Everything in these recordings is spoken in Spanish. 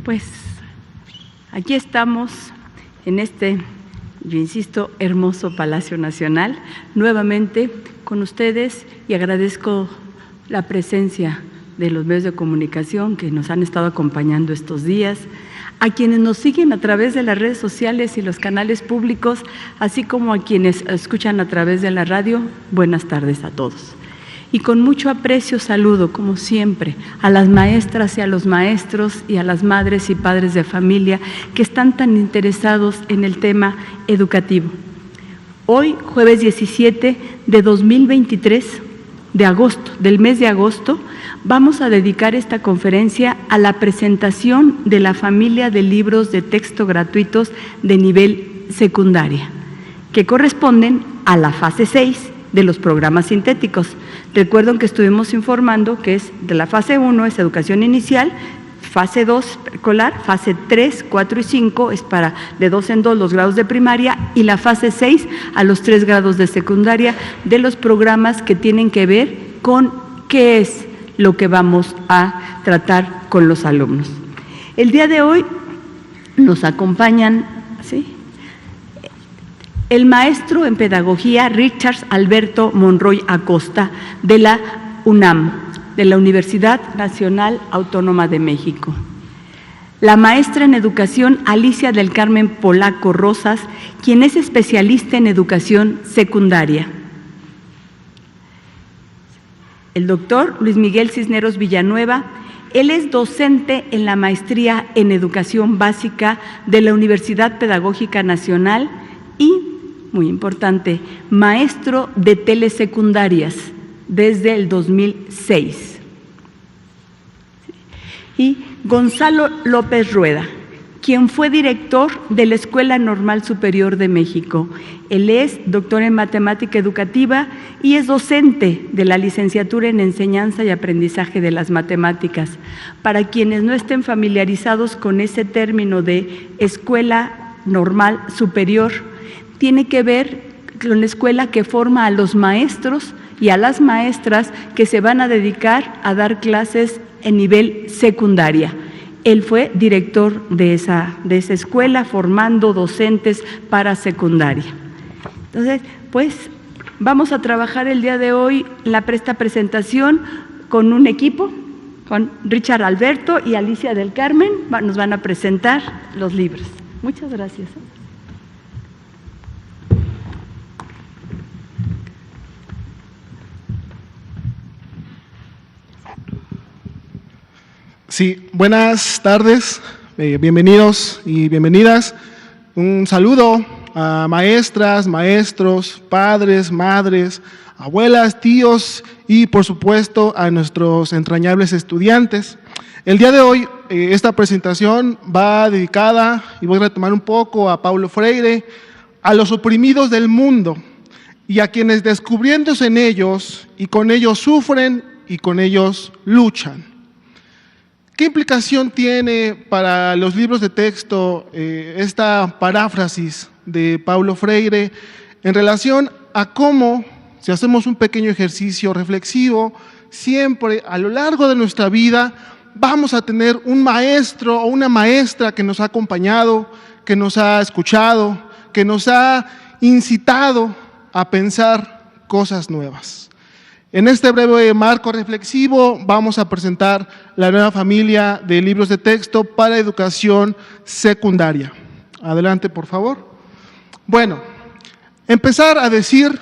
Pues aquí estamos en este, yo insisto, hermoso Palacio Nacional, nuevamente con ustedes, y agradezco la presencia de los medios de comunicación que nos han estado acompañando estos días, a quienes nos siguen a través de las redes sociales y los canales públicos, así como a quienes escuchan a través de la radio. Buenas tardes a todos. Y con mucho aprecio saludo, como siempre, a las maestras y a los maestros y a las madres y padres de familia que están tan interesados en el tema educativo. Hoy, jueves 17 de 2023, del mes de agosto, vamos a dedicar esta conferencia a la presentación de la familia de libros de texto gratuitos de nivel secundaria, que corresponden a la fase 6 de los programas sintéticos. Recuerden que estuvimos informando que es de la fase 1 es educación inicial, fase 2 preescolar, fase 3, 4 y 5 es para de 2 en 2 los grados de primaria, y la fase 6 a los 3 grados de secundaria de los programas que tienen que ver con qué es lo que vamos a tratar con los alumnos. El día de hoy nos acompañan, ¿sí?, el maestro en pedagogía Richard Alberto Monroy Acosta, de la UNAM, de la Universidad Nacional Autónoma de México. La maestra en educación Alicia del Carmen Polaco Rosas, quien es especialista en educación secundaria. El doctor Luis Miguel Cisneros Villanueva, él es docente en la maestría en educación básica de la Universidad Pedagógica Nacional y, muy importante, maestro de telesecundarias desde el 2006. Y Gonzalo López Rueda, quien fue director de la Escuela Normal Superior de México. Él es doctor en matemática educativa y es docente de la licenciatura en enseñanza y aprendizaje de las matemáticas. Para quienes no estén familiarizados con ese término de Escuela Normal Superior, tiene que ver con la escuela que forma a los maestros y a las maestras que se van a dedicar a dar clases en nivel secundaria. Él fue director de esa escuela, formando docentes para secundaria. Entonces, pues, vamos a trabajar el día de hoy esta presentación con un equipo, con Richard Alberto y Alicia del Carmen, nos van a presentar los libros. Muchas gracias. Sí, buenas tardes, bienvenidos y bienvenidas. Un saludo a maestras, maestros, padres, madres, abuelas, tíos y, por supuesto, a nuestros entrañables estudiantes. El día de hoy, esta presentación va dedicada, y voy a retomar un poco, a Paulo Freire, a los oprimidos del mundo y a quienes, descubriéndose en ellos y con ellos sufren y con ellos luchan. ¿Qué implicación tiene para los libros de texto esta paráfrasis de Paulo Freire en relación a cómo, si hacemos un pequeño ejercicio reflexivo, siempre a lo largo de nuestra vida vamos a tener un maestro o una maestra que nos ha acompañado, que nos ha escuchado, que nos ha incitado a pensar cosas nuevas? En este breve marco reflexivo vamos a presentar la nueva familia de libros de texto para educación secundaria. Adelante, por favor. Bueno, empezar a decir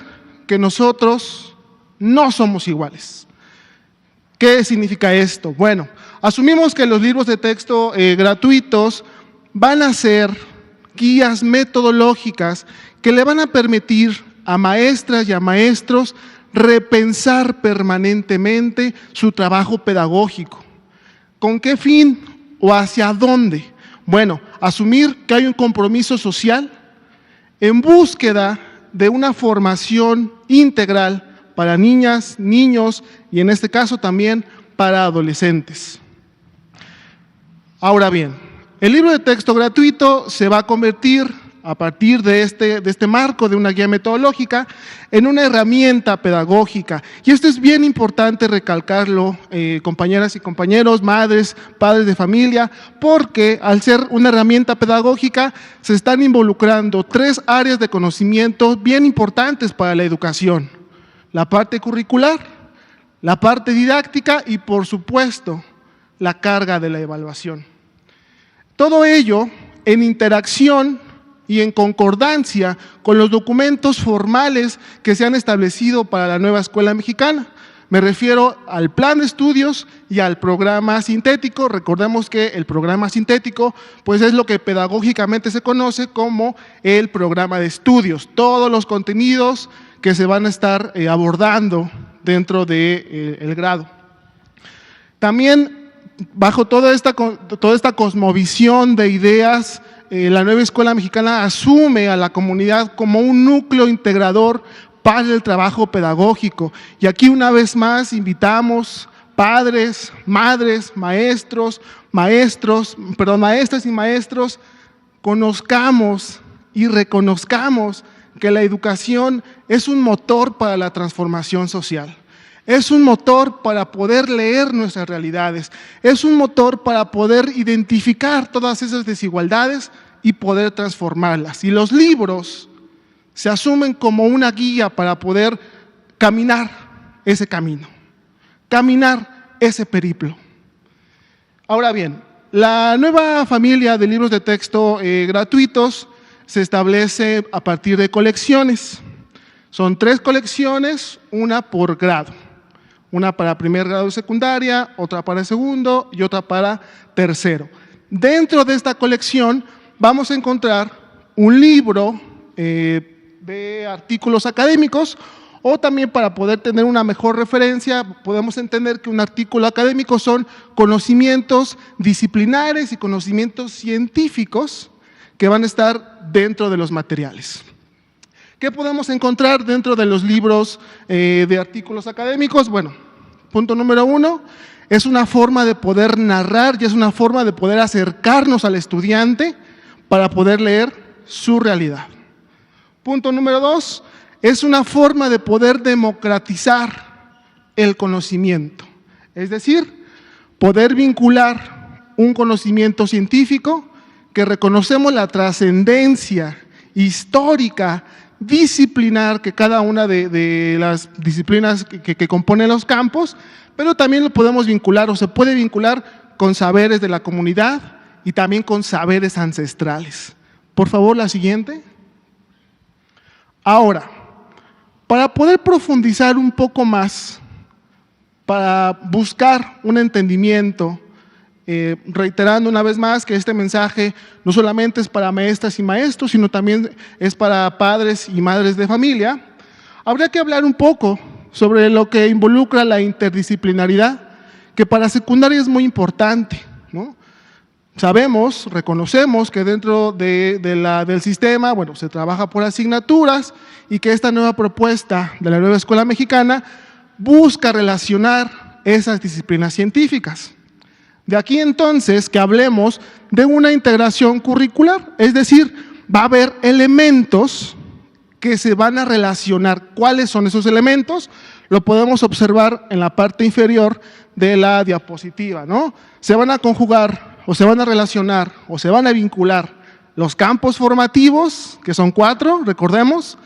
que nosotros no somos iguales. ¿Qué significa esto? Bueno, asumimos que los libros de texto gratuitos van a ser guías metodológicas que le van a permitir a maestras y a maestros repensar permanentemente su trabajo pedagógico. ¿Con qué fin o hacia dónde? Bueno, asumir que hay un compromiso social en búsqueda de una formación integral para niñas, niños y en este caso también para adolescentes. Ahora bien, el libro de texto gratuito se va a convertir a partir de este marco de una guía metodológica, en una herramienta pedagógica. Y esto es bien importante recalcarlo, compañeras y compañeros, madres, padres de familia, porque al ser una herramienta pedagógica se están involucrando 3 áreas de conocimiento bien importantes para la educación: la parte curricular, la parte didáctica y, por supuesto, la carga de la evaluación. Todo ello en interacción y en concordancia con los documentos formales que se han establecido para la nueva escuela mexicana. Me refiero al plan de estudios y al programa sintético. Recordemos que el programa sintético pues es lo que pedagógicamente se conoce como el programa de estudios. Todos los contenidos que se van a estar abordando dentro del grado. También bajo toda esta cosmovisión de ideas, la nueva escuela mexicana asume a la comunidad como un núcleo integrador para el trabajo pedagógico. Y aquí una vez más invitamos padres, madres, maestras y maestros, conozcamos y reconozcamos que la educación es un motor para la transformación social. Es un motor para poder leer nuestras realidades, es un motor para poder identificar todas esas desigualdades y poder transformarlas. Y los libros se asumen como una guía para poder caminar ese camino, caminar ese periplo. Ahora bien, la nueva familia de libros de texto gratuitos se establece a partir de colecciones. Son 3 colecciones, una por grado. Una para primer grado de secundaria, otra para segundo y otra para tercero. Dentro de esta colección vamos a encontrar un libro de artículos académicos, o también, para poder tener una mejor referencia, podemos entender que un artículo académico son conocimientos disciplinares y conocimientos científicos que van a estar dentro de los materiales. ¿Qué podemos encontrar dentro de los libros de artículos académicos? Bueno, punto número 1, es una forma de poder narrar y es una forma de poder acercarnos al estudiante para poder leer su realidad. Punto número 2, es una forma de poder democratizar el conocimiento, es decir, poder vincular un conocimiento científico que reconocemos la trascendencia histórica, disciplinar que cada una de las disciplinas que componen los campos, pero también lo podemos vincular o se puede vincular con saberes de la comunidad y también con saberes ancestrales. Por favor, la siguiente. Ahora, para poder profundizar un poco más, para buscar un entendimiento, reiterando una vez más que este mensaje no solamente es para maestras y maestros, sino también es para padres y madres de familia, habría que hablar un poco sobre lo que involucra la interdisciplinaridad, que para secundaria es muy importante, ¿no? Sabemos, reconocemos que dentro del sistema, bueno, se trabaja por asignaturas y que esta nueva propuesta de la nueva escuela mexicana busca relacionar esas disciplinas científicas. De aquí entonces que hablemos de una integración curricular, es decir, va a haber elementos que se van a relacionar. ¿Cuáles son esos elementos? Lo podemos observar en la parte inferior de la diapositiva, ¿no? Se van a conjugar o se van a relacionar o se van a vincular los campos formativos, que son 4, recordemos,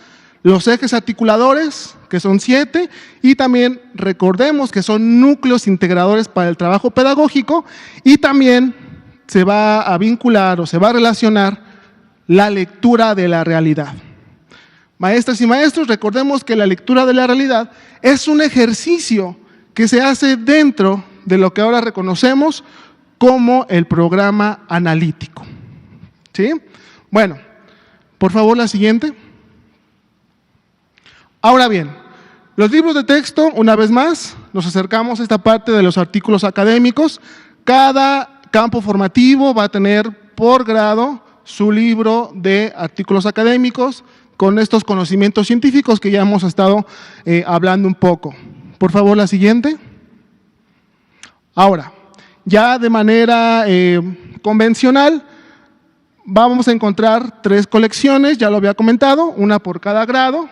los ejes articuladores, que son 7, y también recordemos que son núcleos integradores para el trabajo pedagógico, y también se va a vincular o se va a relacionar la lectura de la realidad. Maestras y maestros, recordemos que la lectura de la realidad es un ejercicio que se hace dentro de lo que ahora reconocemos como el programa analítico. ¿Sí? Bueno, por favor, la siguiente. Ahora bien, los libros de texto, una vez más, nos acercamos a esta parte de los artículos académicos. Cada campo formativo va a tener por grado su libro de artículos académicos con estos conocimientos científicos que ya hemos estado hablando un poco. Por favor, la siguiente. Ahora, ya de manera convencional, vamos a encontrar 3 colecciones, ya lo había comentado, una por cada grado.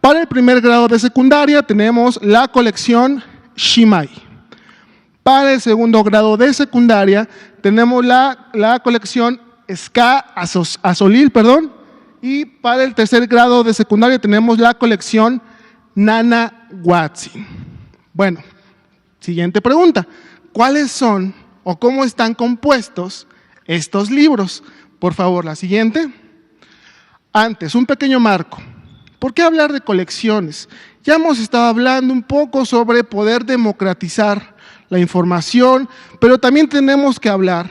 Para el primer grado de secundaria tenemos la colección Shimai. Para el segundo grado de secundaria tenemos la colección Ska Azolil, y para el tercer grado de secundaria tenemos la colección Nana Watsi. Bueno, siguiente pregunta. ¿Cuáles son o cómo están compuestos estos libros? Por favor, la siguiente. Antes, un pequeño marco. ¿Por qué hablar de colecciones? Ya hemos estado hablando un poco sobre poder democratizar la información, pero también tenemos que hablar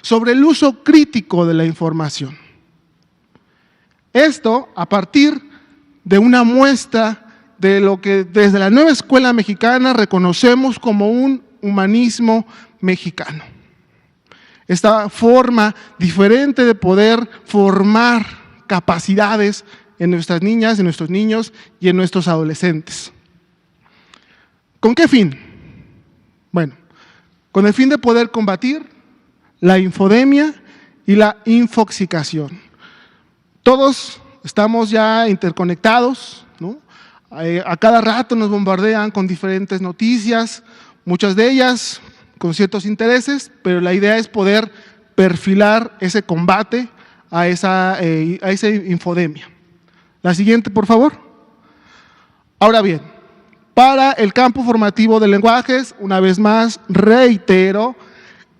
sobre el uso crítico de la información. Esto a partir de una muestra de lo que desde la nueva escuela mexicana reconocemos como un humanismo mexicano. Esta forma diferente de poder formar capacidades en nuestras niñas, en nuestros niños y en nuestros adolescentes. ¿Con qué fin? Bueno, con el fin de poder combatir la infodemia y la infoxicación. Todos estamos ya interconectados, ¿no? A cada rato nos bombardean con diferentes noticias, muchas de ellas con ciertos intereses, pero la idea es poder perfilar ese combate a esa infodemia. La siguiente, por favor. Ahora bien, para el campo formativo de lenguajes, una vez más, reitero,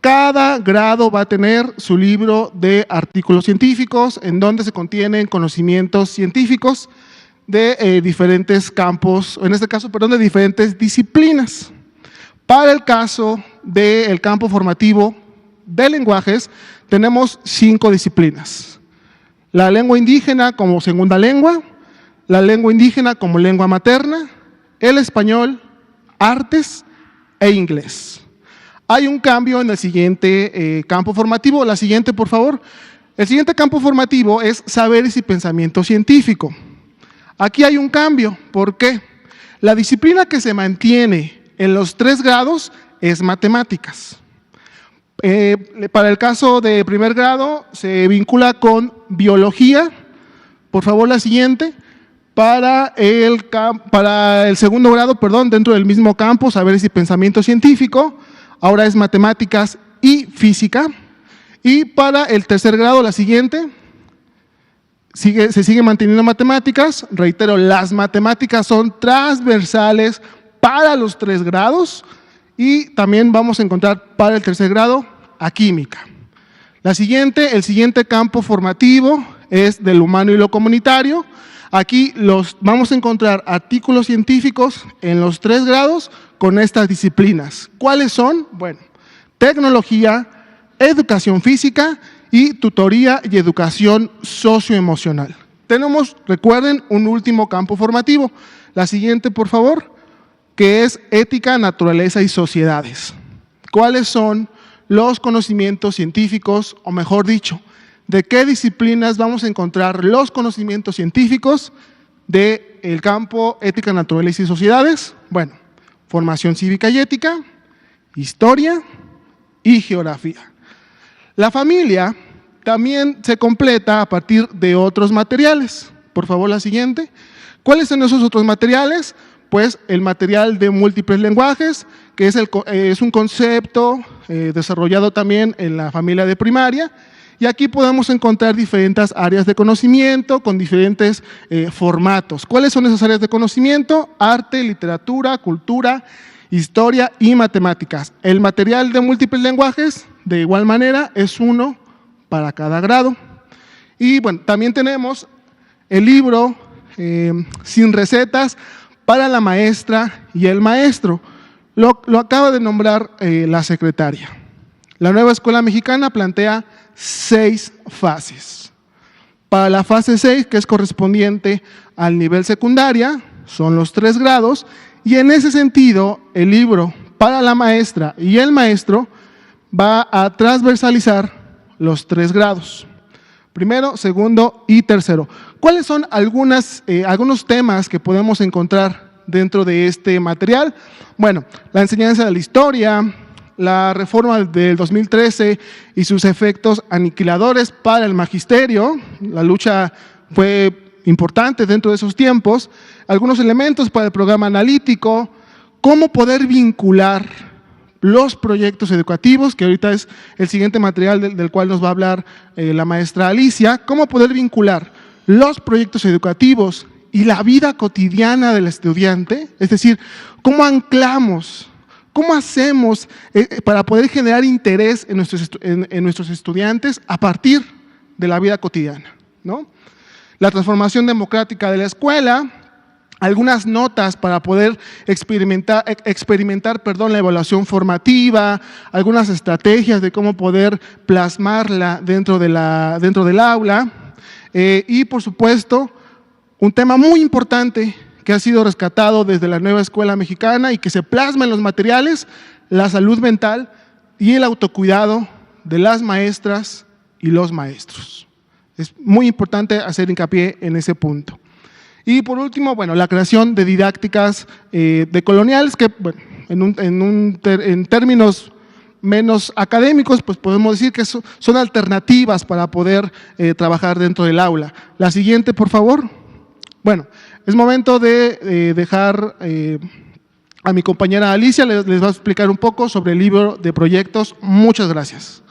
cada grado va a tener su libro de artículos científicos en donde se contienen conocimientos científicos de diferentes campos, en este caso, perdón, de diferentes disciplinas. Para el caso del campo formativo de lenguajes, tenemos 5 disciplinas. La lengua indígena como segunda lengua, la lengua indígena como lengua materna, el español, artes e inglés. Hay un cambio en el siguiente campo formativo. La siguiente, por favor. El siguiente campo formativo es saberes y pensamiento científico. Aquí hay un cambio. ¿Por qué? La disciplina que se mantiene en los 3 grados es matemáticas. Para el caso de primer grado se vincula con biología. Por favor, la siguiente. Para el segundo grado, dentro del mismo campo, saberes y pensamiento científico, ahora es matemáticas y física. Y para el tercer grado, la siguiente, se sigue manteniendo matemáticas. Reitero, las matemáticas son transversales para los 3 grados. Y también vamos a encontrar para el tercer grado a química. El siguiente campo formativo es del humano y lo comunitario. Aquí vamos a encontrar artículos científicos en los 3 grados con estas disciplinas. ¿Cuáles son? Bueno, tecnología, educación física y tutoría y educación socioemocional. Tenemos, recuerden, un último campo formativo. La siguiente, por favor, que es ética, naturaleza y sociedades. ¿Cuáles son los conocimientos científicos, o mejor dicho, de qué disciplinas vamos a encontrar los conocimientos científicos del campo ética, naturaleza y sociedades? Bueno, formación cívica y ética, historia y geografía. La familia también se completa a partir de otros materiales. Por favor, la siguiente. ¿Cuáles son esos otros materiales? Pues el material de múltiples lenguajes, que es un concepto desarrollado también en la familia de primaria, y aquí podemos encontrar diferentes áreas de conocimiento con diferentes formatos. ¿Cuáles son esas áreas de conocimiento? Arte, literatura, cultura, historia y matemáticas. El material de múltiples lenguajes, de igual manera, es uno para cada grado. Y bueno, también tenemos el libro sin recetas para la maestra y el maestro. Lo acaba de nombrar la secretaria. La nueva escuela mexicana plantea 6 fases. Para la fase 6, que es correspondiente al nivel secundaria, son los 3 grados, y en ese sentido, el libro para la maestra y el maestro va a transversalizar los 3 grados. Primero, segundo y tercero. ¿Cuáles son algunos temas que podemos encontrar dentro de este material? Bueno, la enseñanza de la historia, la reforma del 2013 y sus efectos aniquiladores para el magisterio. La lucha fue importante dentro de esos tiempos. Algunos elementos para el programa analítico, cómo poder vincular los proyectos educativos, que ahorita es el siguiente material del cual nos va a hablar la maestra Alicia, cómo poder vincular los proyectos educativos y la vida cotidiana del estudiante, es decir, cómo anclamos, cómo hacemos para poder generar interés en nuestros estudiantes a partir de la vida cotidiana, ¿no? La transformación democrática de la escuela, algunas notas para poder experimentar la evaluación formativa, algunas estrategias de cómo poder plasmarla dentro del aula, y por supuesto, un tema muy importante que ha sido rescatado desde la nueva escuela mexicana y que se plasma en los materiales, la salud mental y el autocuidado de las maestras y los maestros. Es muy importante hacer hincapié en ese punto. Y por último, bueno, la creación de didácticas decoloniales que, bueno, en términos menos académicos, pues podemos decir que son alternativas para poder trabajar dentro del aula. La siguiente, por favor. Bueno, es momento de dejar a mi compañera Alicia, les va a explicar un poco sobre el libro de proyectos. Muchas gracias.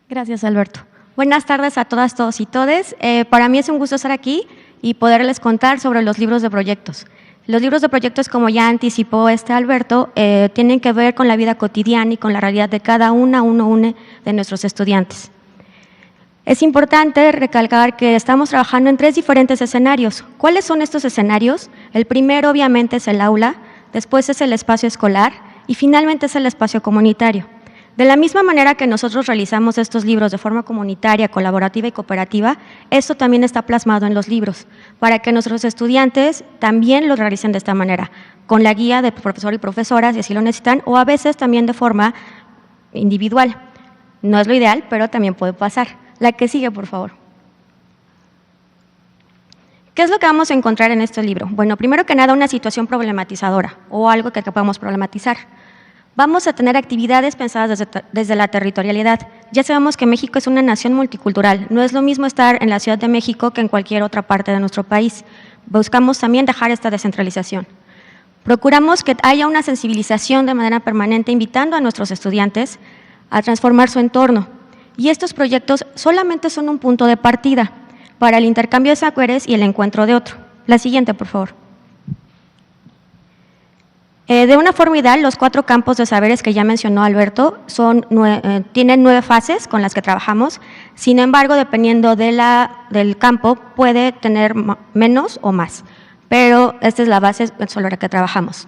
Gracias, Alberto. Buenas tardes a todas, todos y todes. Para mí es un gusto estar aquí y poderles contar sobre los libros de proyectos. Los libros de proyectos, como ya anticipó Alberto, tienen que ver con la vida cotidiana y con la realidad de cada uno de nuestros estudiantes. Es importante recalcar que estamos trabajando en 3 diferentes escenarios. ¿Cuáles son estos escenarios? El primero, obviamente, es el aula, después es el espacio escolar y finalmente es el espacio comunitario. De la misma manera que nosotros realizamos estos libros de forma comunitaria, colaborativa y cooperativa, esto también está plasmado en los libros, para que nuestros estudiantes también lo realicen de esta manera, con la guía de profesor y profesoras, si así lo necesitan, o a veces también de forma individual. No es lo ideal, pero también puede pasar. La que sigue, por favor. ¿Qué es lo que vamos a encontrar en este libro? Bueno, primero que nada, una situación problematizadora o algo que podamos problematizar. Vamos a tener actividades pensadas desde la territorialidad. Ya sabemos que México es una nación multicultural. No es lo mismo estar en la Ciudad de México que en cualquier otra parte de nuestro país. Buscamos también dejar esta descentralización. Procuramos que haya una sensibilización de manera permanente, invitando a nuestros estudiantes a transformar su entorno. Y estos proyectos solamente son un punto de partida para el intercambio de saberes y el encuentro de otro. La siguiente, por favor. De una forma ideal, los 4 campos de saberes que ya mencionó Alberto tienen 9 fases con las que trabajamos. Sin embargo, dependiendo del campo, puede tener menos o más, pero esta es la base sobre la que trabajamos.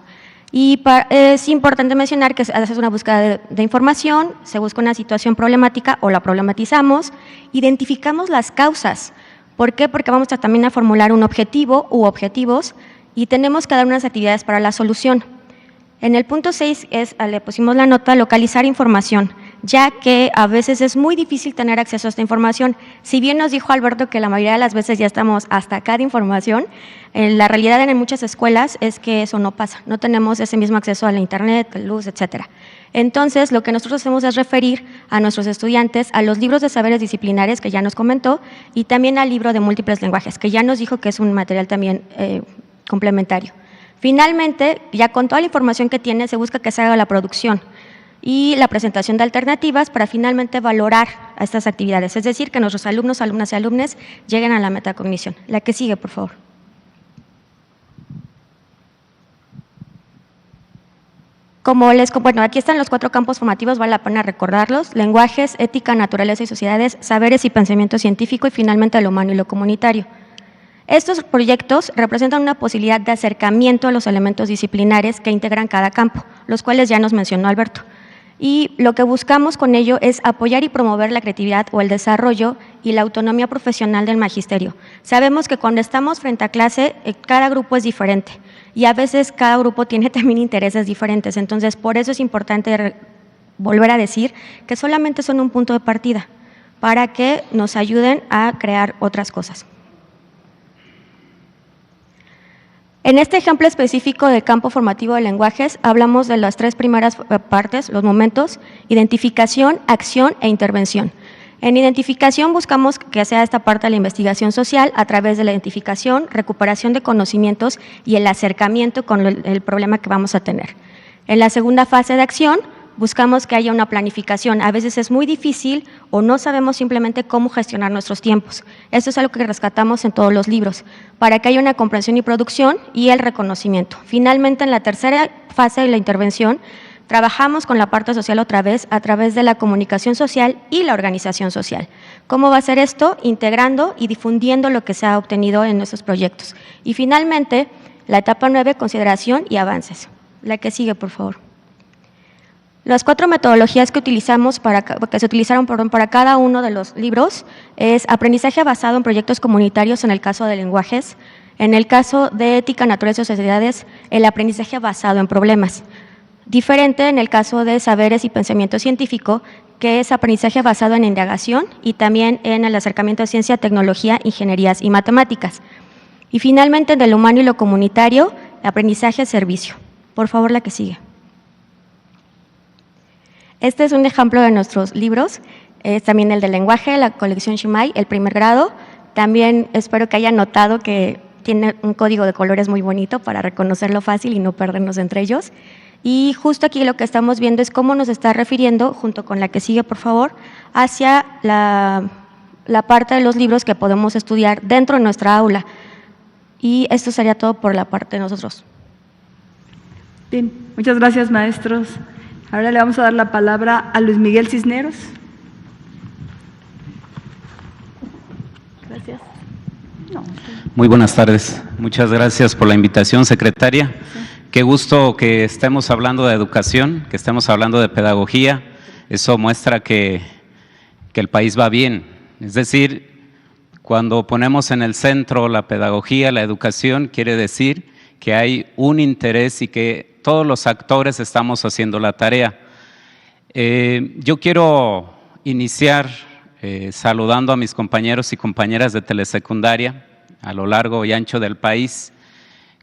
Y es importante mencionar que se hace una búsqueda de información, se busca una situación problemática o la problematizamos, identificamos las causas. ¿Por qué? Porque vamos también a formular un objetivo u objetivos y tenemos que dar unas actividades para la solución. En el punto 6 le pusimos la nota localizar información, ya que a veces es muy difícil tener acceso a esta información. Si bien nos dijo Alberto que la mayoría de las veces ya estamos hasta acá de información, la realidad en muchas escuelas es que eso no pasa, no tenemos ese mismo acceso a la internet, luz, etcétera. Entonces, lo que nosotros hacemos es referir a nuestros estudiantes a los libros de saberes disciplinares que ya nos comentó y también al libro de múltiples lenguajes, que ya nos dijo que es un material también complementario. Finalmente, ya con toda la información que tiene, se busca que se haga la producción y la presentación de alternativas para finalmente valorar a estas actividades, es decir, que nuestros alumnos, alumnas y alumnes lleguen a la metacognición. La que sigue, por favor. Bueno, aquí están los 4 campos formativos, vale la pena recordarlos: lenguajes, ética, naturaleza y sociedades, saberes y pensamiento científico y finalmente lo humano y lo comunitario. Estos proyectos representan una posibilidad de acercamiento a los elementos disciplinares que integran cada campo, los cuales ya nos mencionó Alberto. Y lo que buscamos con ello es apoyar y promover la creatividad o el desarrollo y la autonomía profesional del magisterio. Sabemos que cuando estamos frente a clase, cada grupo es diferente y a veces cada grupo tiene también intereses diferentes. Entonces, por eso es importante volver a decir que solamente son un punto de partida para que nos ayuden a crear otras cosas. En este ejemplo específico del campo formativo de lenguajes, hablamos de las tres primeras partes, los momentos: identificación, acción e intervención. En identificación buscamos que sea esta parte de la investigación social a través de la identificación, recuperación de conocimientos y el acercamiento con el problema que vamos a tener. En la segunda fase de acción, buscamos que haya una planificación. A veces es muy difícil o no sabemos simplemente cómo gestionar nuestros tiempos. Esto es algo que rescatamos en todos los libros, para que haya una comprensión y producción y el reconocimiento. Finalmente, en la tercera fase de la intervención, trabajamos con la parte social otra vez a través de la comunicación social y la organización social. ¿Cómo va a ser esto? Integrando y difundiendo lo que se ha obtenido en nuestros proyectos. Y finalmente, la etapa 9, consideración y avances. La que sigue, por favor. Las 4 metodologías que se utilizaron para cada uno de los libros es aprendizaje basado en proyectos comunitarios en el caso de lenguajes, en el caso de ética, naturaleza y sociedades, el aprendizaje basado en problemas. Diferente en el caso de saberes y pensamiento científico, que es aprendizaje basado en indagación y también en el acercamiento a ciencia, tecnología, ingenierías y matemáticas. Y finalmente, en el humano y lo comunitario, aprendizaje-servicio. Por favor, la que sigue. Este es un ejemplo de nuestros libros, es también el de lenguaje, la colección Shimai, el primer grado. También espero que hayan notado que tiene un código de colores muy bonito para reconocerlo fácil y no perdernos entre ellos. Y justo aquí lo que estamos viendo es cómo nos está refiriendo, junto con la que sigue, por favor, hacia la parte de los libros que podemos estudiar dentro de nuestra aula. Y esto sería todo por la parte de nosotros. Bien, muchas gracias, maestros. Ahora le vamos a dar la palabra a Luis Miguel Cisneros. Gracias. Muy buenas tardes. Muchas gracias por la invitación, secretaria. Sí. Qué gusto que estemos hablando de educación, que estemos hablando de pedagogía. Eso muestra que el país va bien. Es decir, cuando ponemos en el centro la pedagogía, la educación, quiere decir que hay un interés y que todos los actores estamos haciendo la tarea. Yo quiero iniciar saludando a mis compañeros y compañeras de telesecundaria a lo largo y ancho del país,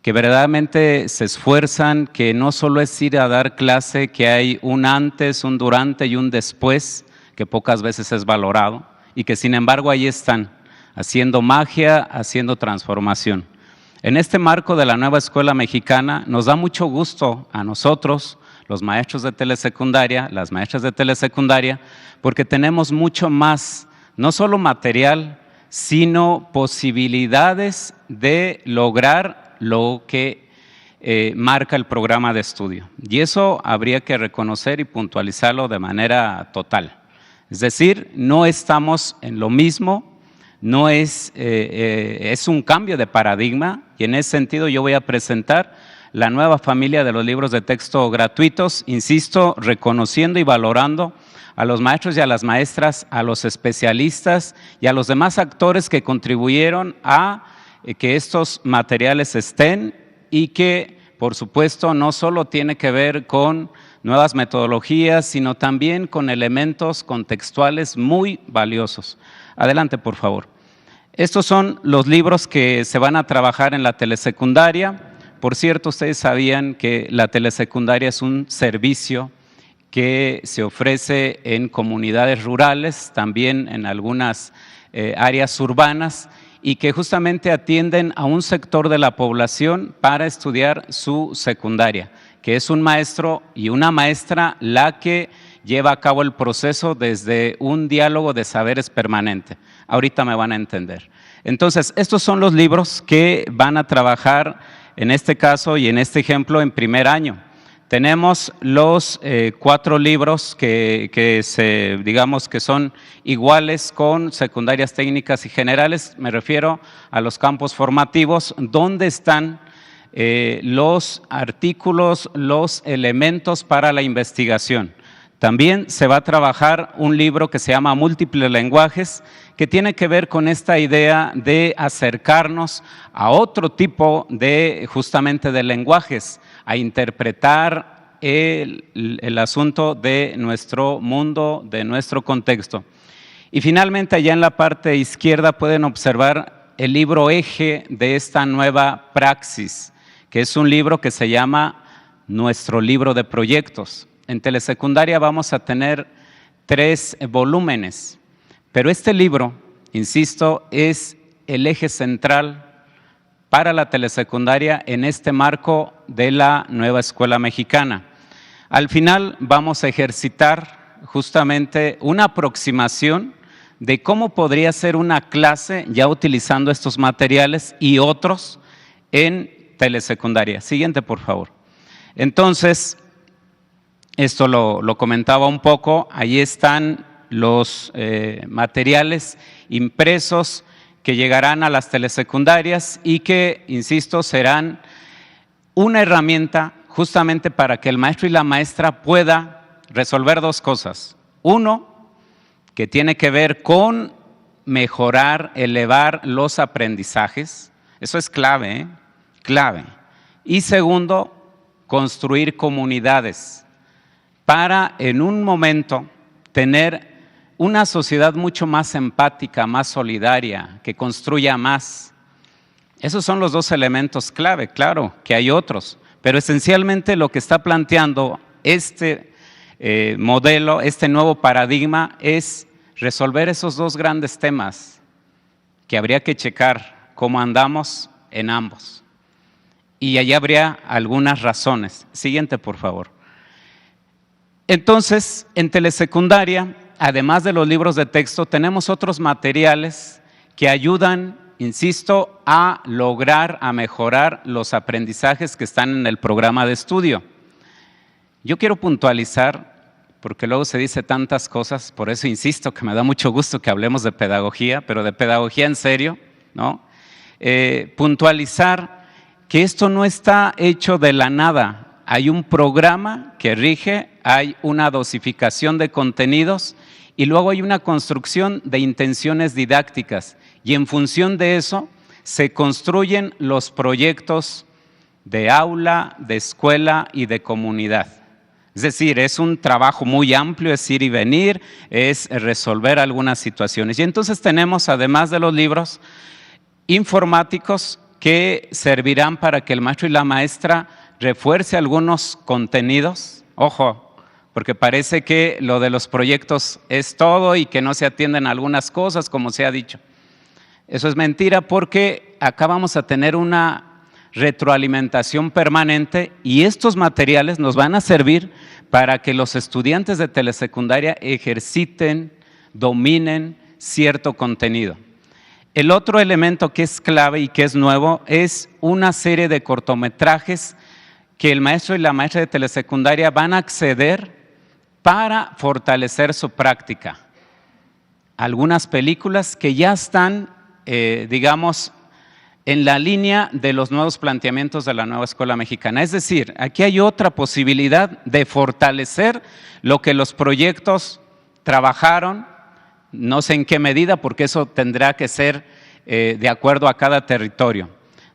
que verdaderamente se esfuerzan, que no solo es ir a dar clase, que hay un antes, un durante y un después, que pocas veces es valorado, y que sin embargo ahí están, haciendo magia, haciendo transformación. En este marco de la nueva escuela mexicana, nos da mucho gusto a nosotros, los maestros de telesecundaria, las maestras de telesecundaria, porque tenemos mucho más, no solo material, sino posibilidades de lograr lo que marca el programa de estudio. Y eso habría que reconocer y puntualizarlo de manera total. Es decir, no estamos en lo mismo. No es un cambio de paradigma, y en ese sentido yo voy a presentar la nueva familia de los libros de texto gratuitos, insisto, reconociendo y valorando a los maestros y a las maestras, a los especialistas y a los demás actores que contribuyeron a que estos materiales estén, y que, por supuesto, no solo tiene que ver con nuevas metodologías, sino también con elementos contextuales muy valiosos. Adelante, por favor. Estos son los libros que se van a trabajar en la telesecundaria. Por cierto, ustedes sabían que la telesecundaria es un servicio que se ofrece en comunidades rurales, también en algunas áreas urbanas, y que justamente atienden a un sector de la población para estudiar su secundaria, que es un maestro y una maestra la que lleva a cabo el proceso desde un diálogo de saberes permanente. Ahorita me van a entender. Entonces, estos son los libros que van a trabajar en este caso y en este ejemplo en primer año. Tenemos los 4 libros digamos que son iguales con secundarias técnicas y generales. Me refiero a los campos formativos, donde están los artículos, los elementos para la investigación. También se va a trabajar un libro que se llama Múltiples lenguajes, que tiene que ver con esta idea de acercarnos a otro tipo de, justamente, de lenguajes, a interpretar el asunto de nuestro mundo, de nuestro contexto. Y finalmente, allá en la parte izquierda pueden observar el libro eje de esta nueva praxis, que es un libro que se llama Nuestro Libro de Proyectos. En telesecundaria vamos a tener 3 volúmenes, pero este libro, insisto, es el eje central para la telesecundaria en este marco de la nueva escuela mexicana. Al final vamos a ejercitar justamente una aproximación de cómo podría ser una clase ya utilizando estos materiales y otros en telesecundaria. Siguiente, por favor. Entonces, esto lo comentaba un poco, ahí están los materiales impresos que llegarán a las telesecundarias y que, insisto, serán una herramienta justamente para que el maestro y la maestra pueda resolver 2 cosas. Uno, que tiene que ver con mejorar, elevar los aprendizajes. Eso es clave, ¿eh? Clave. Y segundo, construir comunidades para en un momento tener una sociedad mucho más empática, más solidaria, que construya más. Esos son los 2 elementos clave, claro, que hay otros, pero esencialmente lo que está planteando este modelo, este nuevo paradigma, es resolver esos 2 grandes temas que habría que checar cómo andamos en ambos. Y allí habría algunas razones. Siguiente, por favor. Entonces, en telesecundaria, además de los libros de texto, tenemos otros materiales que ayudan, insisto, a lograr, a mejorar los aprendizajes que están en el programa de estudio. Yo quiero puntualizar, porque luego se dice tantas cosas, por eso insisto que me da mucho gusto que hablemos de pedagogía, pero de pedagogía en serio, ¿no? Puntualizar que esto no está hecho de la nada. Hay un programa que rige, hay una dosificación de contenidos y luego hay una construcción de intenciones didácticas y en función de eso se construyen los proyectos de aula, de escuela y de comunidad. Es decir, es un trabajo muy amplio, es ir y venir, es resolver algunas situaciones. Y entonces tenemos, además de los libros informáticos, que servirán para que el maestro y la maestra refuerce algunos contenidos. Ojo, porque parece que lo de los proyectos es todo y que no se atienden algunas cosas, como se ha dicho. Eso es mentira, porque acá vamos a tener una retroalimentación permanente y estos materiales nos van a servir para que los estudiantes de telesecundaria ejerciten, dominen cierto contenido. El otro elemento que es clave y que es nuevo es una serie de cortometrajes que el maestro y la maestra de telesecundaria van a acceder para fortalecer su práctica. Algunas películas que ya están, digamos, en la línea de los nuevos planteamientos de la nueva escuela mexicana. Es decir, aquí hay otra posibilidad de fortalecer lo que los proyectos trabajaron, no sé en qué medida, porque eso tendrá que ser de acuerdo a cada territorio.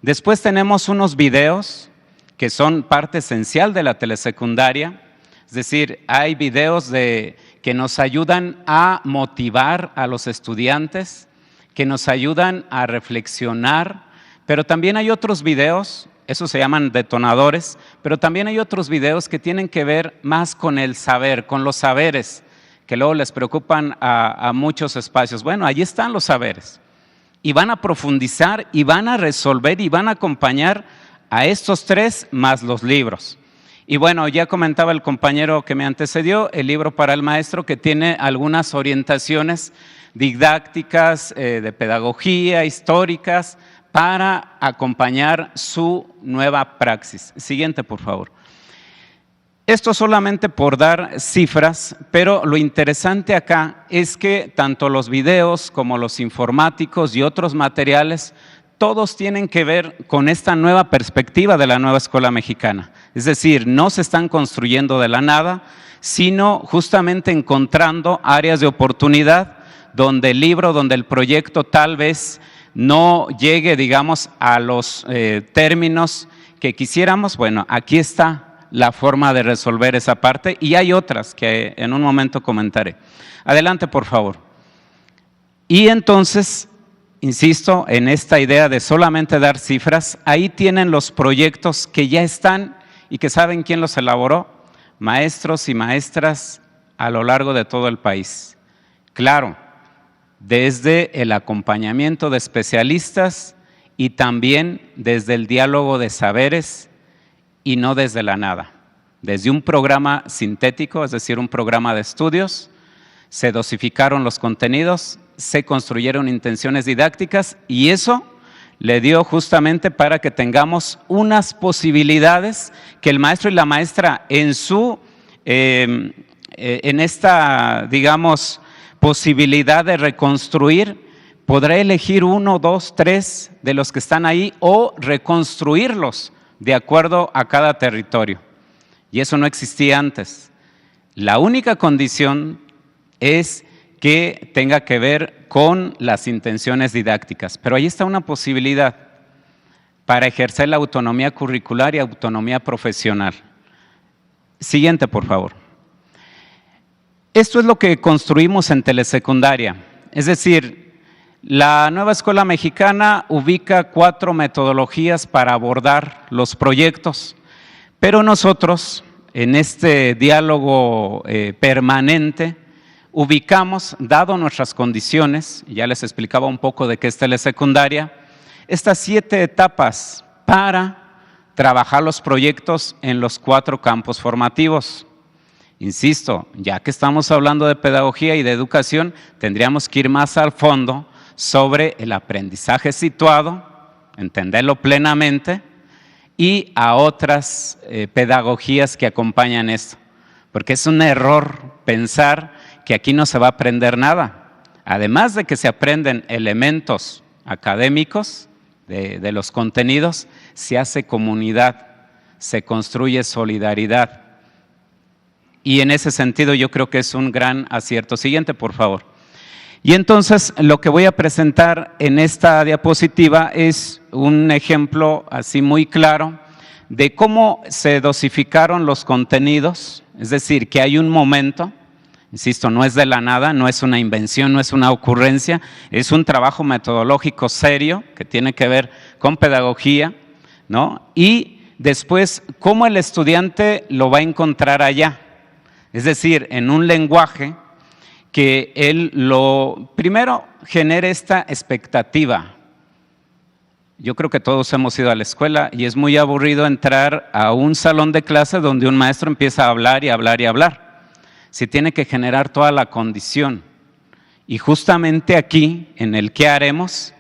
Después tenemos unos videos que son parte esencial de la telesecundaria, es decir, hay videos que nos ayudan a motivar a los estudiantes, que nos ayudan a reflexionar, pero también hay otros videos, esos se llaman detonadores, pero también hay otros videos que tienen que ver más con el saber, con los saberes, que luego les preocupan a muchos espacios. Bueno, allí están los saberes y van a profundizar y van a resolver y van a acompañar a estos 3 más los libros. Y bueno, ya comentaba el compañero que me antecedió, el libro para el maestro, que tiene algunas orientaciones didácticas, de pedagogía, históricas, para acompañar su nueva praxis. Siguiente, por favor. Esto solamente por dar cifras, pero lo interesante acá es que tanto los videos como los informáticos y otros materiales, todos tienen que ver con esta nueva perspectiva de la nueva escuela mexicana. Es decir, no se están construyendo de la nada, sino justamente encontrando áreas de oportunidad donde el libro, donde el proyecto tal vez no llegue, digamos, a los términos que quisiéramos. Bueno, aquí está la forma de resolver esa parte y hay otras que en un momento comentaré. Adelante, por favor. Y entonces insisto en esta idea de solamente dar cifras, ahí tienen los proyectos que ya están y que saben quién los elaboró, maestros y maestras a lo largo de todo el país. Claro, desde el acompañamiento de especialistas y también desde el diálogo de saberes y no desde la nada. Desde un programa sintético, es decir, un programa de estudios, se dosificaron los contenidos, se construyeron intenciones didácticas y eso le dio justamente para que tengamos unas posibilidades que el maestro y la maestra en esta, digamos, posibilidad de reconstruir, podrá elegir 1, 2, 3 de los que están ahí o reconstruirlos de acuerdo a cada territorio. Y eso no existía antes. La única condición es que tenga que ver con las intenciones didácticas. Pero ahí está una posibilidad para ejercer la autonomía curricular y autonomía profesional. Siguiente, por favor. Esto es lo que construimos en telesecundaria. Es decir, la nueva escuela mexicana ubica 4 metodologías para abordar los proyectos, pero nosotros, en este diálogo permanente, ubicamos, dado nuestras condiciones, ya les explicaba un poco de qué es telesecundaria, estas 7 etapas para trabajar los proyectos en los 4 campos formativos. Insisto, ya que estamos hablando de pedagogía y de educación, tendríamos que ir más al fondo sobre el aprendizaje situado, entenderlo plenamente, y a otras pedagogías que acompañan esto. Porque es un error pensar que aquí no se va a aprender nada. Además de que se aprenden elementos académicos de los contenidos, se hace comunidad, se construye solidaridad. Y en ese sentido yo creo que es un gran acierto. Siguiente, por favor. Y entonces lo que voy a presentar en esta diapositiva es un ejemplo así muy claro de cómo se dosificaron los contenidos, es decir, que hay un momento, insisto, no es de la nada, no es una invención, no es una ocurrencia, es un trabajo metodológico serio que tiene que ver con pedagogía, ¿no? Y después, cómo el estudiante lo va a encontrar allá, es decir, en un lenguaje que él primero genere esta expectativa. Yo creo que todos hemos ido a la escuela y es muy aburrido entrar a un salón de clase donde un maestro empieza a hablar y hablar y hablar. Se tiene que generar toda la condición. Y justamente aquí, en el qué haremos,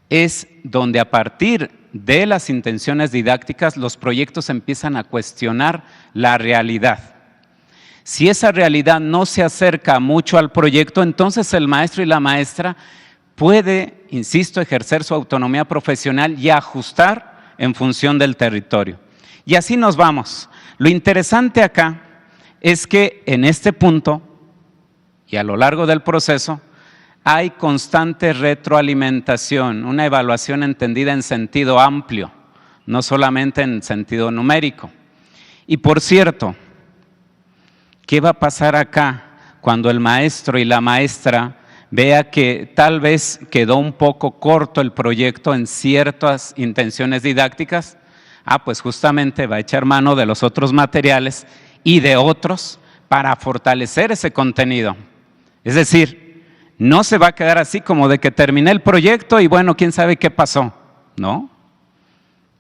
es donde a partir de las intenciones didácticas los proyectos empiezan a cuestionar la realidad. Si esa realidad no se acerca mucho al proyecto, entonces el maestro y la maestra puede, insisto, ejercer su autonomía profesional y ajustar en función del territorio. Y así nos vamos. Lo interesante acá es que en este punto y a lo largo del proceso hay constante retroalimentación, una evaluación entendida en sentido amplio, no solamente en sentido numérico. Y por cierto, ¿qué va a pasar acá cuando el maestro y la maestra vea que tal vez quedó un poco corto el proyecto en ciertas intenciones didácticas? Pues justamente va a echar mano de los otros materiales y de otros para fortalecer ese contenido. Es decir, no se va a quedar así como de que terminé el proyecto y bueno, quién sabe qué pasó, ¿no?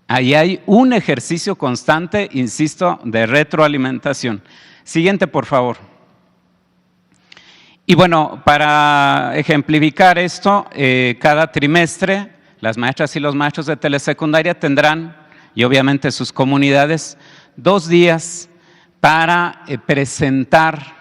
Ahí hay un ejercicio constante, insisto, de retroalimentación. Siguiente, por favor. Y bueno, para ejemplificar esto, cada trimestre las maestras y los maestros de telesecundaria tendrán, y obviamente sus comunidades, 2 días para presentar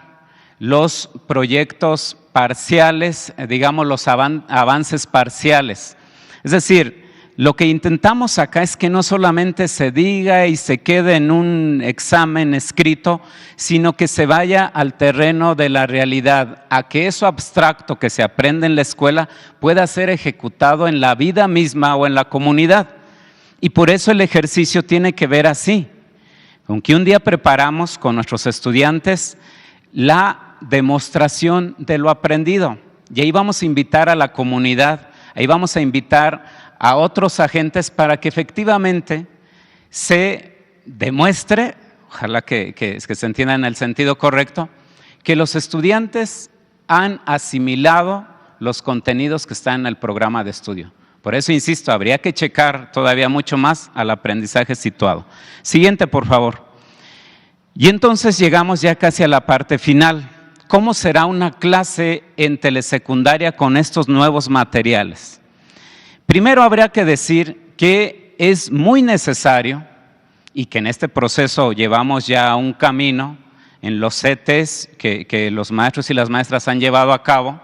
los proyectos parciales, digamos los avances parciales. Es decir, lo que intentamos acá es que no solamente se diga y se quede en un examen escrito, sino que se vaya al terreno de la realidad, a que eso abstracto que se aprende en la escuela pueda ser ejecutado en la vida misma o en la comunidad. Y por eso el ejercicio tiene que ver así, aunque un día preparamos con nuestros estudiantes la demostración de lo aprendido. Y ahí vamos a invitar a la comunidad Ahí vamos a invitar a otros agentes para que efectivamente se demuestre, ojalá que se entienda en el sentido correcto, que los estudiantes han asimilado los contenidos que están en el programa de estudio. Por eso, insisto, habría que checar todavía mucho más al aprendizaje situado. Siguiente, por favor. Y entonces llegamos ya casi a la parte final. ¿Cómo será una clase en telesecundaria con estos nuevos materiales? Primero habría que decir que es muy necesario y que en este proceso llevamos ya un camino en los CETES que los maestros y las maestras han llevado a cabo.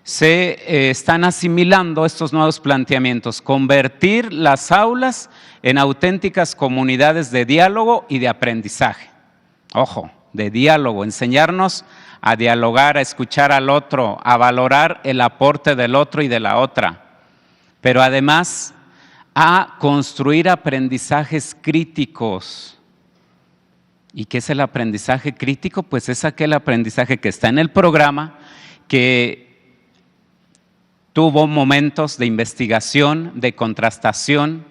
Se están asimilando estos nuevos planteamientos, convertir las aulas en auténticas comunidades de diálogo y de aprendizaje. Ojo, de diálogo, enseñarnos a dialogar, a escuchar al otro, a valorar el aporte del otro y de la otra, pero además a construir aprendizajes críticos. ¿Y qué es el aprendizaje crítico? Pues es aquel aprendizaje que está en el programa, que tuvo momentos de investigación, de contrastación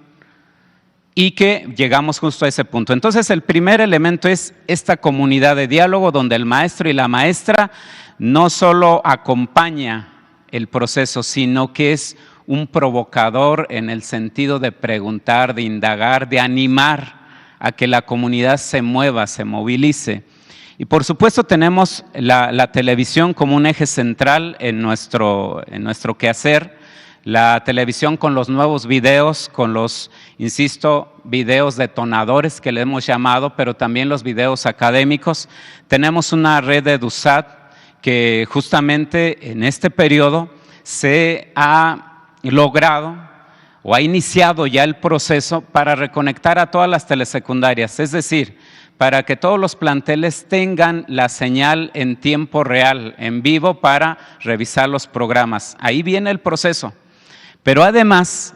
y que llegamos justo a ese punto. Entonces, el primer elemento es esta comunidad de diálogo donde el maestro y la maestra no solo acompaña el proceso, sino que es un provocador en el sentido de preguntar, de indagar, de animar a que la comunidad se mueva, se movilice. Y por supuesto tenemos la televisión como un eje central en nuestro quehacer, la televisión con los nuevos videos, con los, insisto, videos detonadores que le hemos llamado, pero también los videos académicos. Tenemos una red de EduSat que justamente en este periodo se ha logrado o ha iniciado ya el proceso para reconectar a todas las telesecundarias, es decir, para que todos los planteles tengan la señal en tiempo real, en vivo, para revisar los programas. Ahí viene el proceso. Pero además,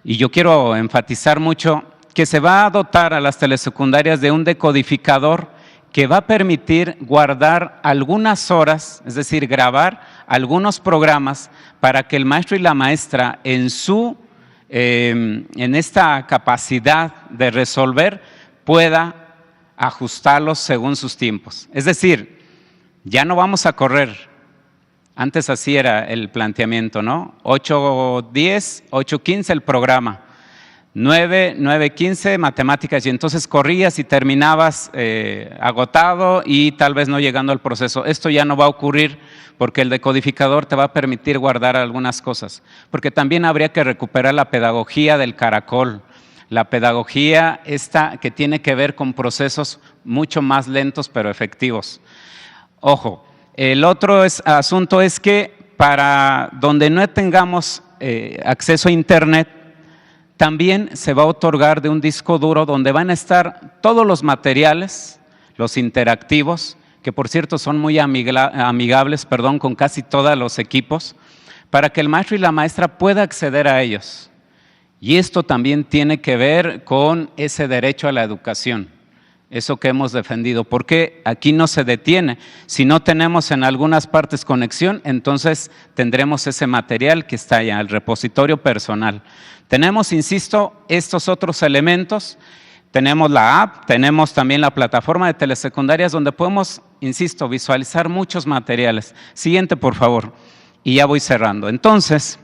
y yo quiero enfatizar mucho, que se va a dotar a las telesecundarias de un decodificador que va a permitir guardar algunas horas, es decir, grabar algunos programas para que el maestro y la maestra en esta capacidad de resolver pueda ajustarlos según sus tiempos. Es decir, ya no vamos a correr. Antes así era el planteamiento, ¿no? 8:10, 8:15 el programa, 9:15 matemáticas, y entonces corrías y terminabas agotado y tal vez no llegando al proceso. Esto ya no va a ocurrir porque el decodificador te va a permitir guardar algunas cosas, porque también habría que recuperar la pedagogía del caracol, la pedagogía esta que tiene que ver con procesos mucho más lentos pero efectivos. Ojo, el otro asunto es que para donde no tengamos acceso a internet, también se va a otorgar de un disco duro donde van a estar todos los materiales, los interactivos, que por cierto son muy amigables con casi todos los equipos, para que el maestro y la maestra pueda acceder a ellos. Y esto también tiene que ver con ese derecho a la educación, eso que hemos defendido, porque aquí no se detiene. Si no tenemos en algunas partes conexión, entonces tendremos ese material que está allá, el repositorio personal. Tenemos, insisto, estos otros elementos, tenemos la app, tenemos también la plataforma de telesecundarias donde podemos, insisto, visualizar muchos materiales. Siguiente, por favor, y ya voy cerrando. Entonces,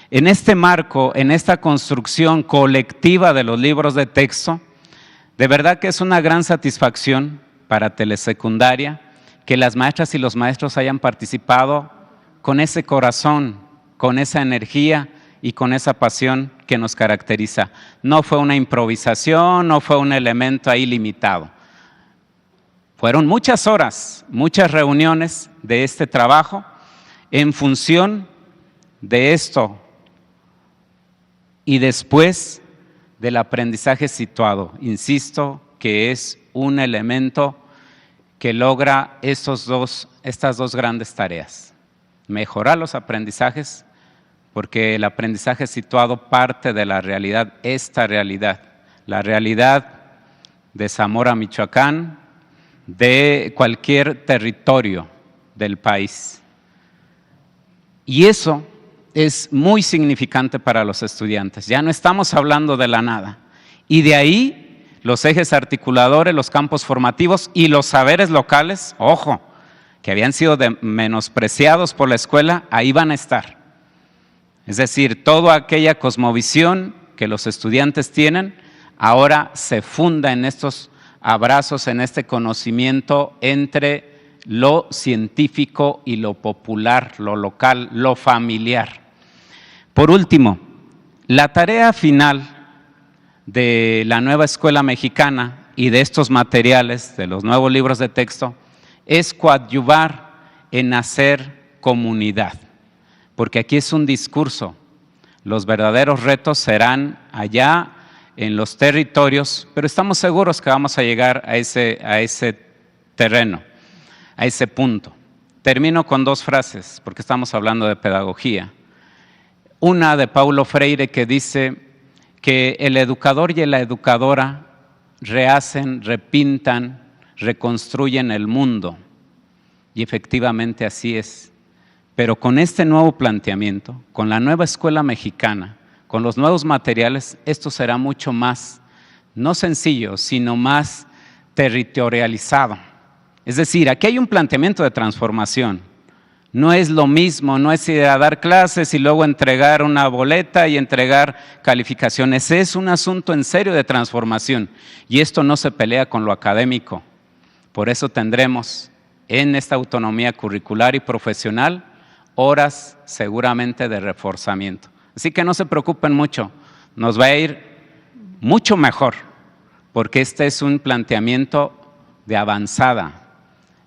en este marco, en esta construcción colectiva de los libros de texto, de verdad que es una gran satisfacción para telesecundaria que las maestras y los maestros hayan participado con ese corazón, con esa energía y con esa pasión que nos caracteriza. No fue una improvisación, no fue un elemento ahí limitado. Fueron muchas horas, muchas reuniones de este trabajo en función de esto y después del aprendizaje situado. Insisto que es un elemento que logra estas dos grandes tareas. Mejorar los aprendizajes, porque el aprendizaje situado parte de la realidad, la realidad de Zamora, Michoacán, de cualquier territorio del país. Y eso es muy significante para los estudiantes. Ya no estamos hablando de la nada. Y de ahí los ejes articuladores, los campos formativos y los saberes locales, ojo, que habían sido menospreciados por la escuela, ahí van a estar. Es decir, toda aquella cosmovisión que los estudiantes tienen, ahora se funda en estos abrazos, en este conocimiento entre lo científico y lo popular, lo local, lo familiar. Por último, la tarea final de la nueva escuela mexicana y de estos materiales, de los nuevos libros de texto, es coadyuvar en hacer comunidad, porque aquí es un discurso. Los verdaderos retos serán allá en los territorios, pero estamos seguros que vamos a llegar a ese terreno, a ese punto. Termino con dos frases, porque estamos hablando de pedagogía. Una de Paulo Freire que dice que el educador y la educadora rehacen, repintan, reconstruyen el mundo. Y efectivamente así es. Pero con este nuevo planteamiento, con la nueva escuela mexicana, con los nuevos materiales, esto será mucho más, no sencillo, sino más territorializado. Es decir, aquí hay un planteamiento de transformación. No es lo mismo, no es ir a dar clases y luego entregar una boleta y entregar calificaciones. Es un asunto en serio de transformación y esto no se pelea con lo académico. Por eso tendremos en esta autonomía curricular y profesional horas seguramente de reforzamiento. Así que no se preocupen mucho, nos va a ir mucho mejor, porque este es un planteamiento de avanzada.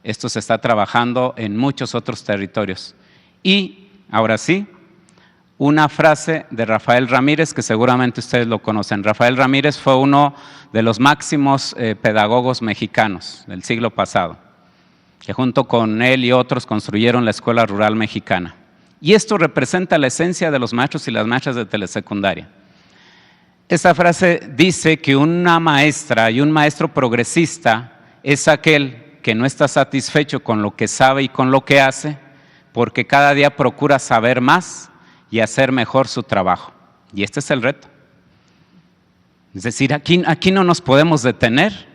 Esto se está trabajando en muchos otros territorios. Y, ahora sí, una frase de Rafael Ramírez, que seguramente ustedes lo conocen. Rafael Ramírez fue uno de los máximos pedagogos mexicanos del siglo pasado, que junto con él y otros construyeron la Escuela Rural Mexicana. Y esto representa la esencia de los maestros y las maestras de telesecundaria. Esta frase dice que una maestra y un maestro progresista es aquel que no está satisfecho con lo que sabe y con lo que hace, porque cada día procura saber más y hacer mejor su trabajo. Y este es el reto. Es decir, aquí no nos podemos detener.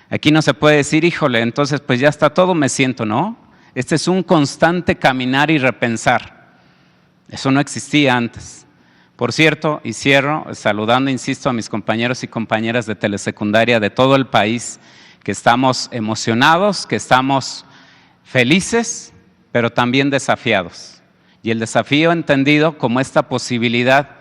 Aquí no se puede decir, híjole, entonces pues ya está todo, me siento, ¿no? Este es un constante caminar y repensar. Eso no existía antes. Por cierto, y cierro saludando, insisto, a mis compañeros y compañeras de telesecundaria de todo el país, que estamos emocionados, que estamos felices, pero también desafiados. Y el desafío entendido como esta posibilidad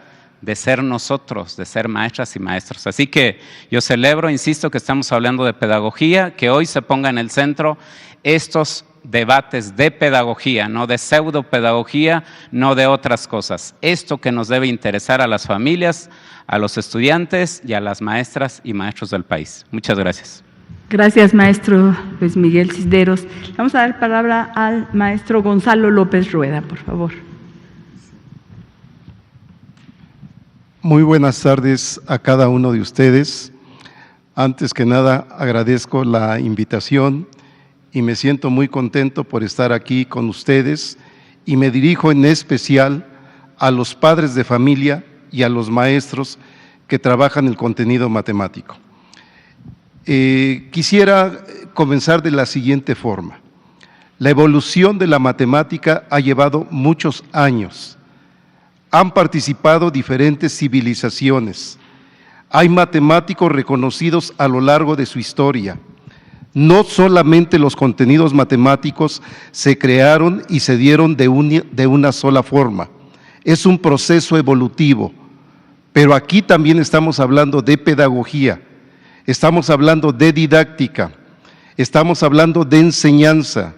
de ser nosotros, de ser maestras y maestros. Así que yo celebro, insisto, que estamos hablando de pedagogía, que hoy se ponga en el centro estos debates de pedagogía, no de pseudopedagogía, no de otras cosas. Esto que nos debe interesar a las familias, a los estudiantes y a las maestras y maestros del país. Muchas gracias. Gracias, maestro Luis Miguel Cisneros. Vamos a dar palabra al maestro Gonzalo López Rueda, por favor. Muy buenas tardes a cada uno de ustedes. Antes que nada, agradezco la invitación y me siento muy contento por estar aquí con ustedes y me dirijo en especial a los padres de familia y a los maestros que trabajan el contenido matemático. Quisiera comenzar de la siguiente forma. La evolución de la matemática ha llevado muchos años. Han participado diferentes civilizaciones. Hay matemáticos reconocidos a lo largo de su historia. No solamente los contenidos matemáticos se crearon y se dieron de una sola forma. Es un proceso evolutivo. Pero aquí también estamos hablando de pedagogía. Estamos hablando de didáctica, estamos hablando de enseñanza,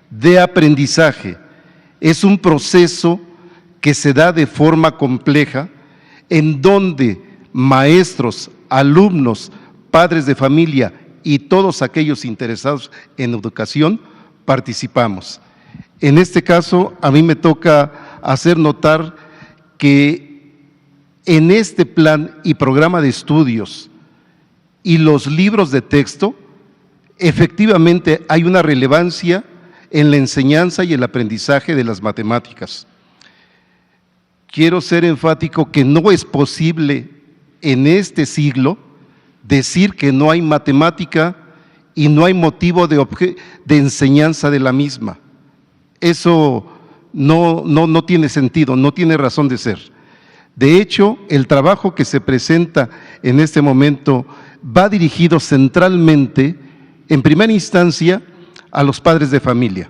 de aprendizaje. Es un proceso que se da de forma compleja, en donde maestros, alumnos, padres de familia y todos aquellos interesados en educación participamos. En este caso, a mí me toca hacer notar que en este plan y programa de estudios y los libros de texto, efectivamente hay una relevancia en la enseñanza y el aprendizaje de las matemáticas. quiero ser enfático que no es posible en este siglo decir que no hay matemática y no hay motivo de enseñanza de la misma. Eso no tiene sentido, no tiene razón de ser. De hecho, el trabajo que se presenta en este momento va dirigido centralmente, en primera instancia, a los padres de familia.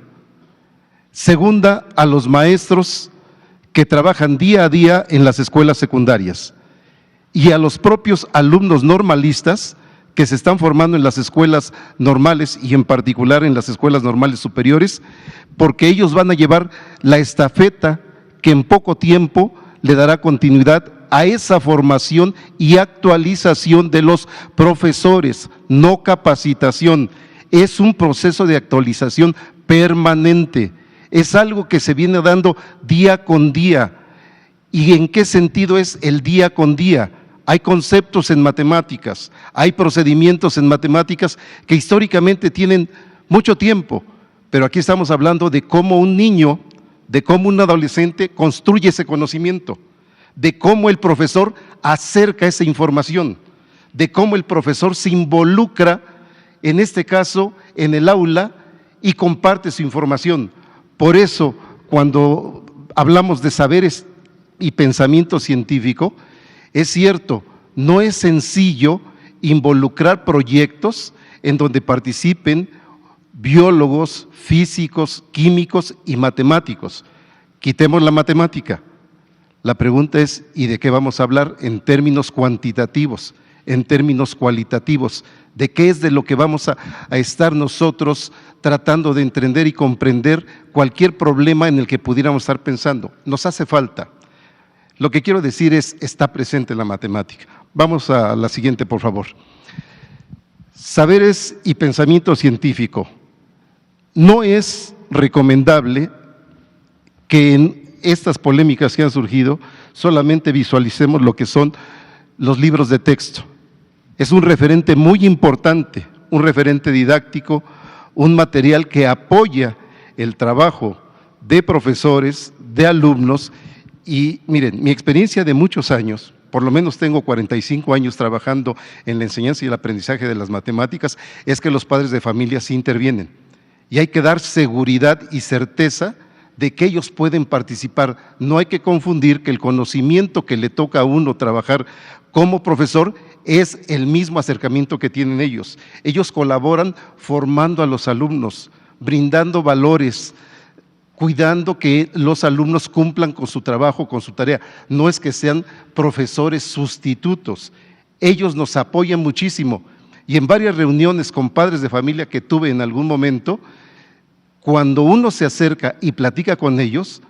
Segunda, a los maestros que trabajan día a día en las escuelas secundarias. Y a los propios alumnos normalistas que se están formando en las escuelas normales y en particular en las escuelas normales superiores, porque ellos van a llevar la estafeta que en poco tiempo le dará continuidad a esa formación y actualización de los profesores, no capacitación. Es un proceso de actualización permanente, es algo que se viene dando día con día. ¿Y en qué sentido es el día con día? Hay conceptos en matemáticas, hay procedimientos en matemáticas que históricamente tienen mucho tiempo, pero aquí estamos hablando de cómo un niño, de cómo un adolescente construye ese conocimiento, de cómo el profesor acerca esa información, de cómo el profesor se involucra, en este caso, en el aula y comparte su información. Por eso, cuando hablamos de saberes y pensamiento científico, es cierto, no es sencillo involucrar proyectos en donde participen biólogos, físicos, químicos y matemáticos. Quitemos la matemática. La pregunta es, ¿y de qué vamos a hablar en términos cuantitativos, en términos cualitativos? ¿De qué es de lo que vamos a estar nosotros tratando de entender y comprender cualquier problema en el que pudiéramos estar pensando? Nos hace falta. Lo que quiero decir es, está presente la matemática. Vamos a la siguiente, por favor. Saberes y pensamiento científico. No es recomendable que en estas polémicas que han surgido solamente visualicemos lo que son los libros de texto. Es un referente muy importante, un referente didáctico, un material que apoya el trabajo de profesores, de alumnos. Y miren, mi experiencia de muchos años, por lo menos tengo 45 años trabajando en la enseñanza y el aprendizaje de las matemáticas, es que los padres de familia sí intervienen. Y hay que dar seguridad y certeza de que ellos pueden participar. No hay que confundir que el conocimiento que le toca a uno trabajar como profesor es el mismo acercamiento que tienen ellos. Ellos colaboran formando a los alumnos, brindando valores, cuidando que los alumnos cumplan con su trabajo, con su tarea. No es que sean profesores sustitutos. Ellos nos apoyan muchísimo. Y en varias reuniones con padres de familia que tuve en algún momento, cuando uno se acerca y platica con ellos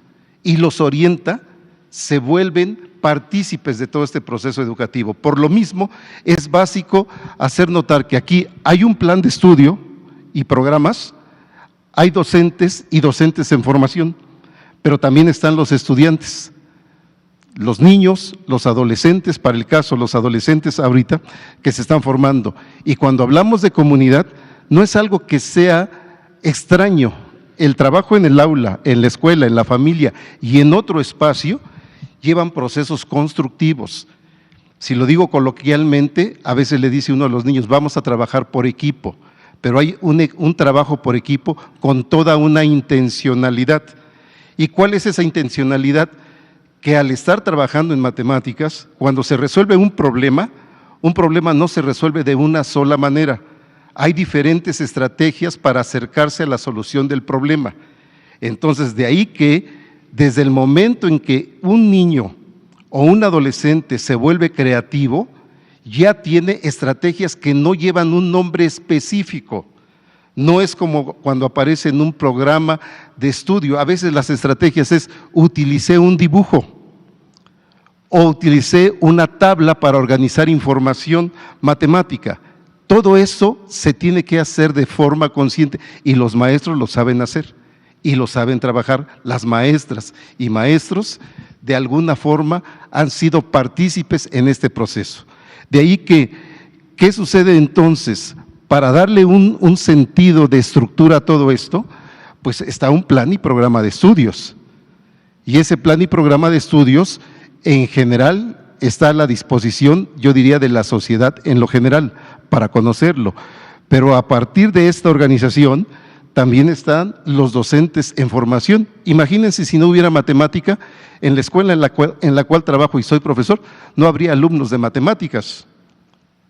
y los orienta, se vuelven partícipes de todo este proceso educativo. Por lo mismo, es básico hacer notar que aquí hay un plan de estudio y programas. Hay docentes y docentes en formación, pero también están los estudiantes, los niños, los adolescentes, para el caso los adolescentes ahorita que se están formando. Y cuando hablamos de comunidad, no es algo que sea extraño. El trabajo en el aula, en la escuela, en la familia y en otro espacio llevan procesos constructivos. Si lo digo coloquialmente, a veces le dice uno a los niños, vamos a trabajar por equipo. Pero hay un trabajo por equipo con toda una intencionalidad. ¿Y cuál es esa intencionalidad? Que al estar trabajando en matemáticas, cuando se resuelve un problema no se resuelve de una sola manera. Hay diferentes estrategias para acercarse a la solución del problema. Entonces, de ahí que desde el momento en que un niño o un adolescente se vuelve creativo, ya tiene estrategias que no llevan un nombre específico. No es como cuando aparece en un programa de estudio. A veces las estrategias es, utilicé un dibujo o utilicé una tabla para organizar información matemática. Todo eso se tiene que hacer de forma consciente y los maestros lo saben hacer y lo saben trabajar. Las maestras y maestros de alguna forma han sido partícipes en este proceso. De ahí que, ¿qué sucede entonces? Para darle un sentido de estructura a todo esto, pues está un plan y programa de estudios. Y ese plan y programa de estudios, en general, está a la disposición, yo diría, de la sociedad en lo general, para conocerlo. Pero a partir de esta organización, también están los docentes en formación. Imagínense si no hubiera matemática, en la escuela en la cual trabajo y soy profesor, no habría alumnos de matemáticas,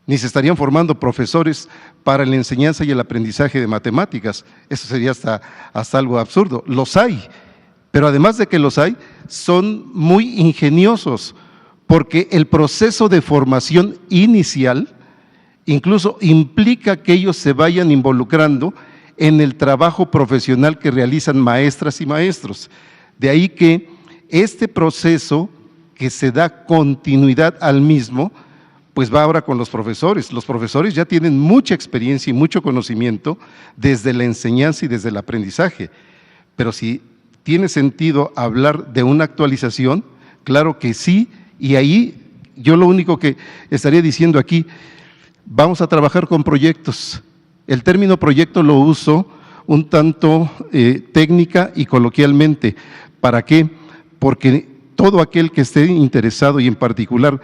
ni se estarían formando profesores para la enseñanza y el aprendizaje de matemáticas. Eso sería hasta algo absurdo. Los hay, pero además de que los hay, son muy ingeniosos, porque el proceso de formación inicial incluso implica que ellos se vayan involucrando en el trabajo profesional que realizan maestras y maestros. De ahí que este proceso, que se da continuidad al mismo, pues va ahora con los profesores. Los profesores ya tienen mucha experiencia y mucho conocimiento desde la enseñanza y desde el aprendizaje. Pero si tiene sentido hablar de una actualización, claro que sí, y ahí yo lo único que estaría diciendo aquí, vamos a trabajar con proyectos. El término proyecto lo uso un tanto técnica y coloquialmente. ¿Para qué? Porque todo aquel que esté interesado, y en particular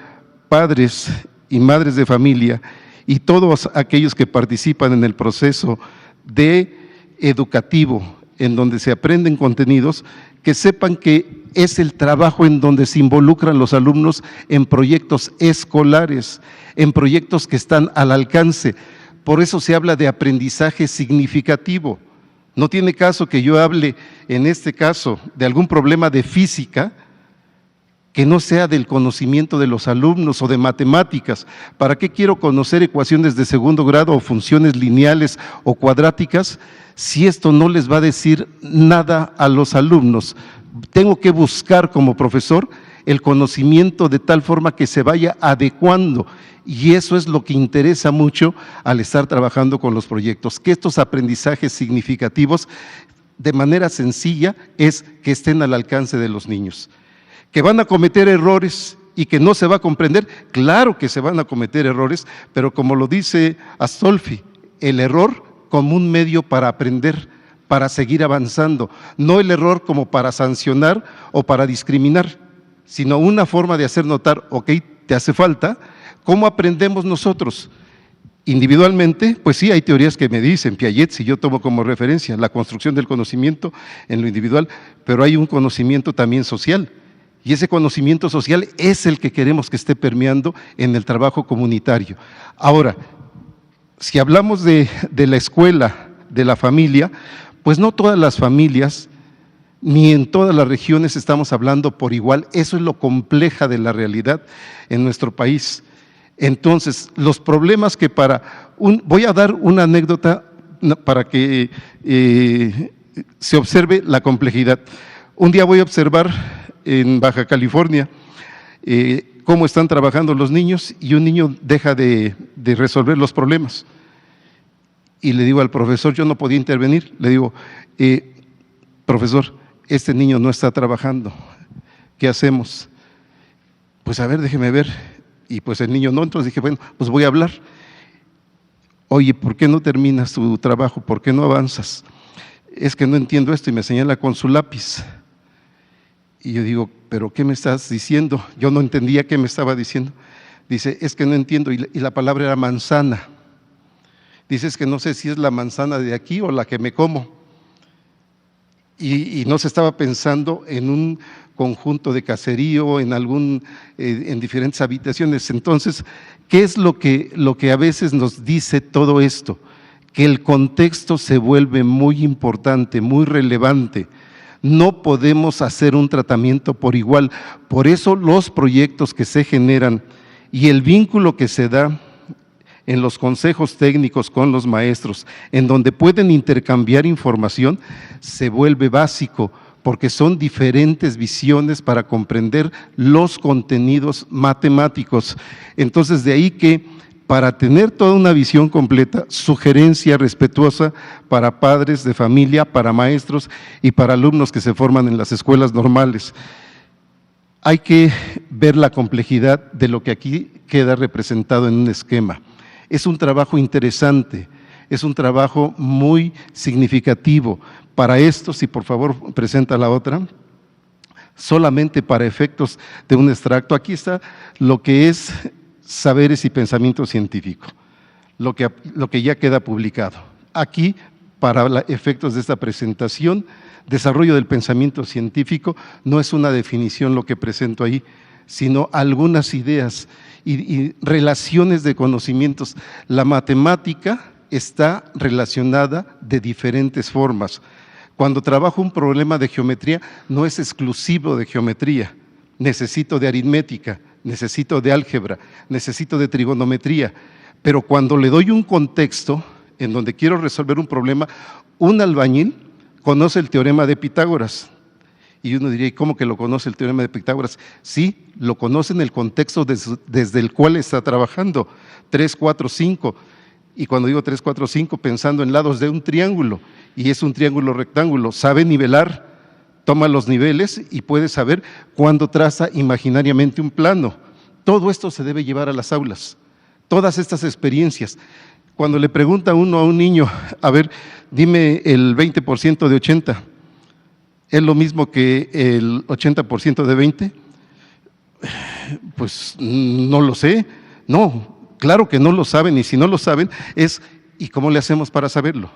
padres y madres de familia, y todos aquellos que participan en el proceso de educativo, en donde se aprenden contenidos, que sepan que es el trabajo en donde se involucran los alumnos en proyectos escolares, en proyectos que están al alcance. Por eso se habla de aprendizaje significativo. No tiene caso que yo hable, en este caso, de algún problema de física que no sea del conocimiento de los alumnos o de matemáticas. ¿Para qué quiero conocer ecuaciones de segundo grado o funciones lineales o cuadráticas si esto no les va a decir nada a los alumnos? Tengo que buscar como profesor el conocimiento de tal forma que se vaya adecuando, y eso es lo que interesa mucho al estar trabajando con los proyectos, que estos aprendizajes significativos de manera sencilla es que estén al alcance de los niños. ¿Que van a cometer errores y que no se va a comprender? Claro que se van a cometer errores, pero como lo dice Astolfi, el error como un medio para aprender, para seguir avanzando, no el error como para sancionar o para discriminar, sino una forma de hacer notar, ok, te hace falta. ¿Cómo aprendemos nosotros? Individualmente, pues sí, hay teorías que me dicen, Piaget, si yo tomo como referencia la construcción del conocimiento en lo individual, pero hay un conocimiento también social, y ese conocimiento social es el que queremos que esté permeando en el trabajo comunitario. Ahora, si hablamos de la escuela, de la familia, pues no todas las familias, ni en todas las regiones estamos hablando por igual. Eso es lo compleja de la realidad en nuestro país. Entonces, los problemas que voy a dar una anécdota para que se observe la complejidad. Un día voy a observar en Baja California cómo están trabajando los niños, y un niño deja de resolver los problemas. Y le digo al profesor, yo no podía intervenir, le digo, profesor, este niño no está trabajando, ¿qué hacemos? Pues a ver, déjeme ver. Y pues el niño no, entonces dije, bueno, pues voy a hablar. Oye, ¿por qué no terminas tu trabajo? ¿Por qué no avanzas? Es que no entiendo esto, y me señala con su lápiz. Y yo digo, ¿pero qué me estás diciendo? Yo no entendía qué me estaba diciendo. Dice, es que no entiendo, y la palabra era manzana. Dice, es que no sé si es la manzana de aquí o la que me como. Y no se estaba pensando en un conjunto de caserío, en diferentes habitaciones. Entonces, ¿qué es lo que a veces nos dice todo esto? Que el contexto se vuelve muy importante, muy relevante. No podemos hacer un tratamiento por igual. Por eso los proyectos que se generan y el vínculo que se da en los consejos técnicos con los maestros, en donde pueden intercambiar información, se vuelve básico, porque son diferentes visiones para comprender los contenidos matemáticos. Entonces, de ahí que para tener toda una visión completa, sugerencia respetuosa para padres de familia, para maestros y para alumnos que se forman en las escuelas normales. Hay que ver la complejidad de lo que aquí queda representado en un esquema. Es un trabajo interesante, es un trabajo muy significativo. Para esto, si por favor presenta la otra, solamente para efectos de un extracto. Aquí está lo que es saberes y pensamiento científico, lo que ya queda publicado. Aquí, para efectos de esta presentación, desarrollo del pensamiento científico no es una definición lo que presento ahí, sino algunas ideas y relaciones de conocimientos. La matemática está relacionada de diferentes formas. Cuando trabajo un problema de geometría, no es exclusivo de geometría. Necesito de aritmética, necesito de álgebra, necesito de trigonometría. Pero cuando le doy un contexto en donde quiero resolver un problema, un albañil conoce el teorema de Pitágoras. Y uno diría, ¿y cómo que lo conoce el teorema de Pitágoras? Sí, lo conoce en el contexto desde el cual está trabajando. 3, 4, 5. Y cuando digo 3, 4, 5, pensando en lados de un triángulo, y es un triángulo rectángulo, sabe nivelar, toma los niveles y puede saber cuándo traza imaginariamente un plano. Todo esto se debe llevar a las aulas, todas estas experiencias. Cuando le pregunta uno a un niño, a ver, dime el 20% de 80, ¿es lo mismo que el 80% de 20? Pues no lo sé, no. Claro que no lo saben, y si no lo saben ¿y cómo le hacemos para saberlo?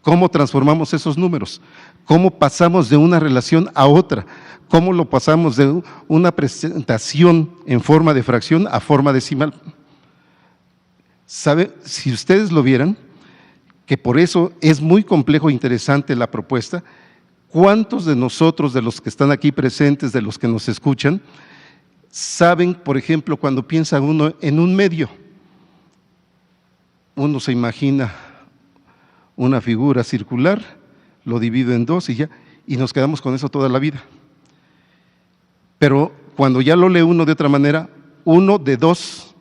¿Cómo transformamos esos números? ¿Cómo pasamos de una relación a otra? ¿Cómo lo pasamos de una presentación en forma de fracción a forma decimal? ¿Sabe? Si ustedes lo vieran, que por eso es muy complejo e interesante la propuesta, ¿cuántos de nosotros, de los que están aquí presentes, de los que nos escuchan, saben, por ejemplo, cuando piensa uno en un medio? Uno se imagina una figura circular, lo divido en dos y ya, y nos quedamos con eso toda la vida. Pero cuando ya lo lee uno de otra manera, 1 de 2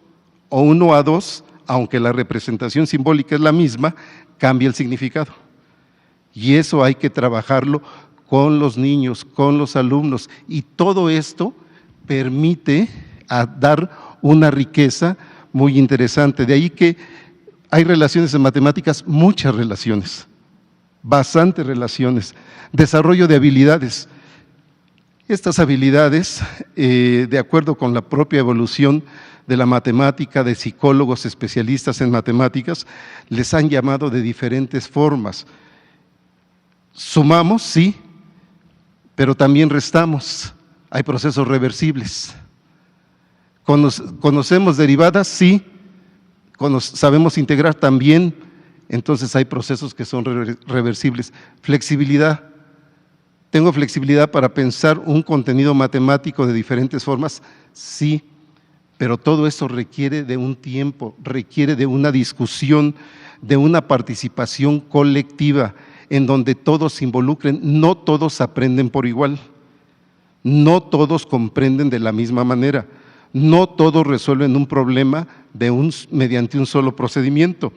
o 1 a 2, aunque la representación simbólica es la misma, cambia el significado. Y eso hay que trabajarlo con los niños, con los alumnos, y todo esto permite dar una riqueza muy interesante. De ahí que hay relaciones en matemáticas, muchas relaciones, bastantes relaciones. Desarrollo de habilidades. Estas habilidades, de acuerdo con la propia evolución de la matemática, de psicólogos especialistas en matemáticas, les han llamado de diferentes formas. Sumamos, sí, pero también restamos. Hay procesos reversibles. ¿Conocemos derivadas? Sí. Sabemos integrar también, entonces hay procesos que son reversibles. Flexibilidad. ¿Tengo flexibilidad para pensar un contenido matemático de diferentes formas? Sí, pero todo eso requiere de un tiempo, requiere de una discusión, de una participación colectiva, en donde todos se involucren. No todos aprenden por igual, no todos comprenden de la misma manera. No todos resuelven un problema mediante un solo procedimiento.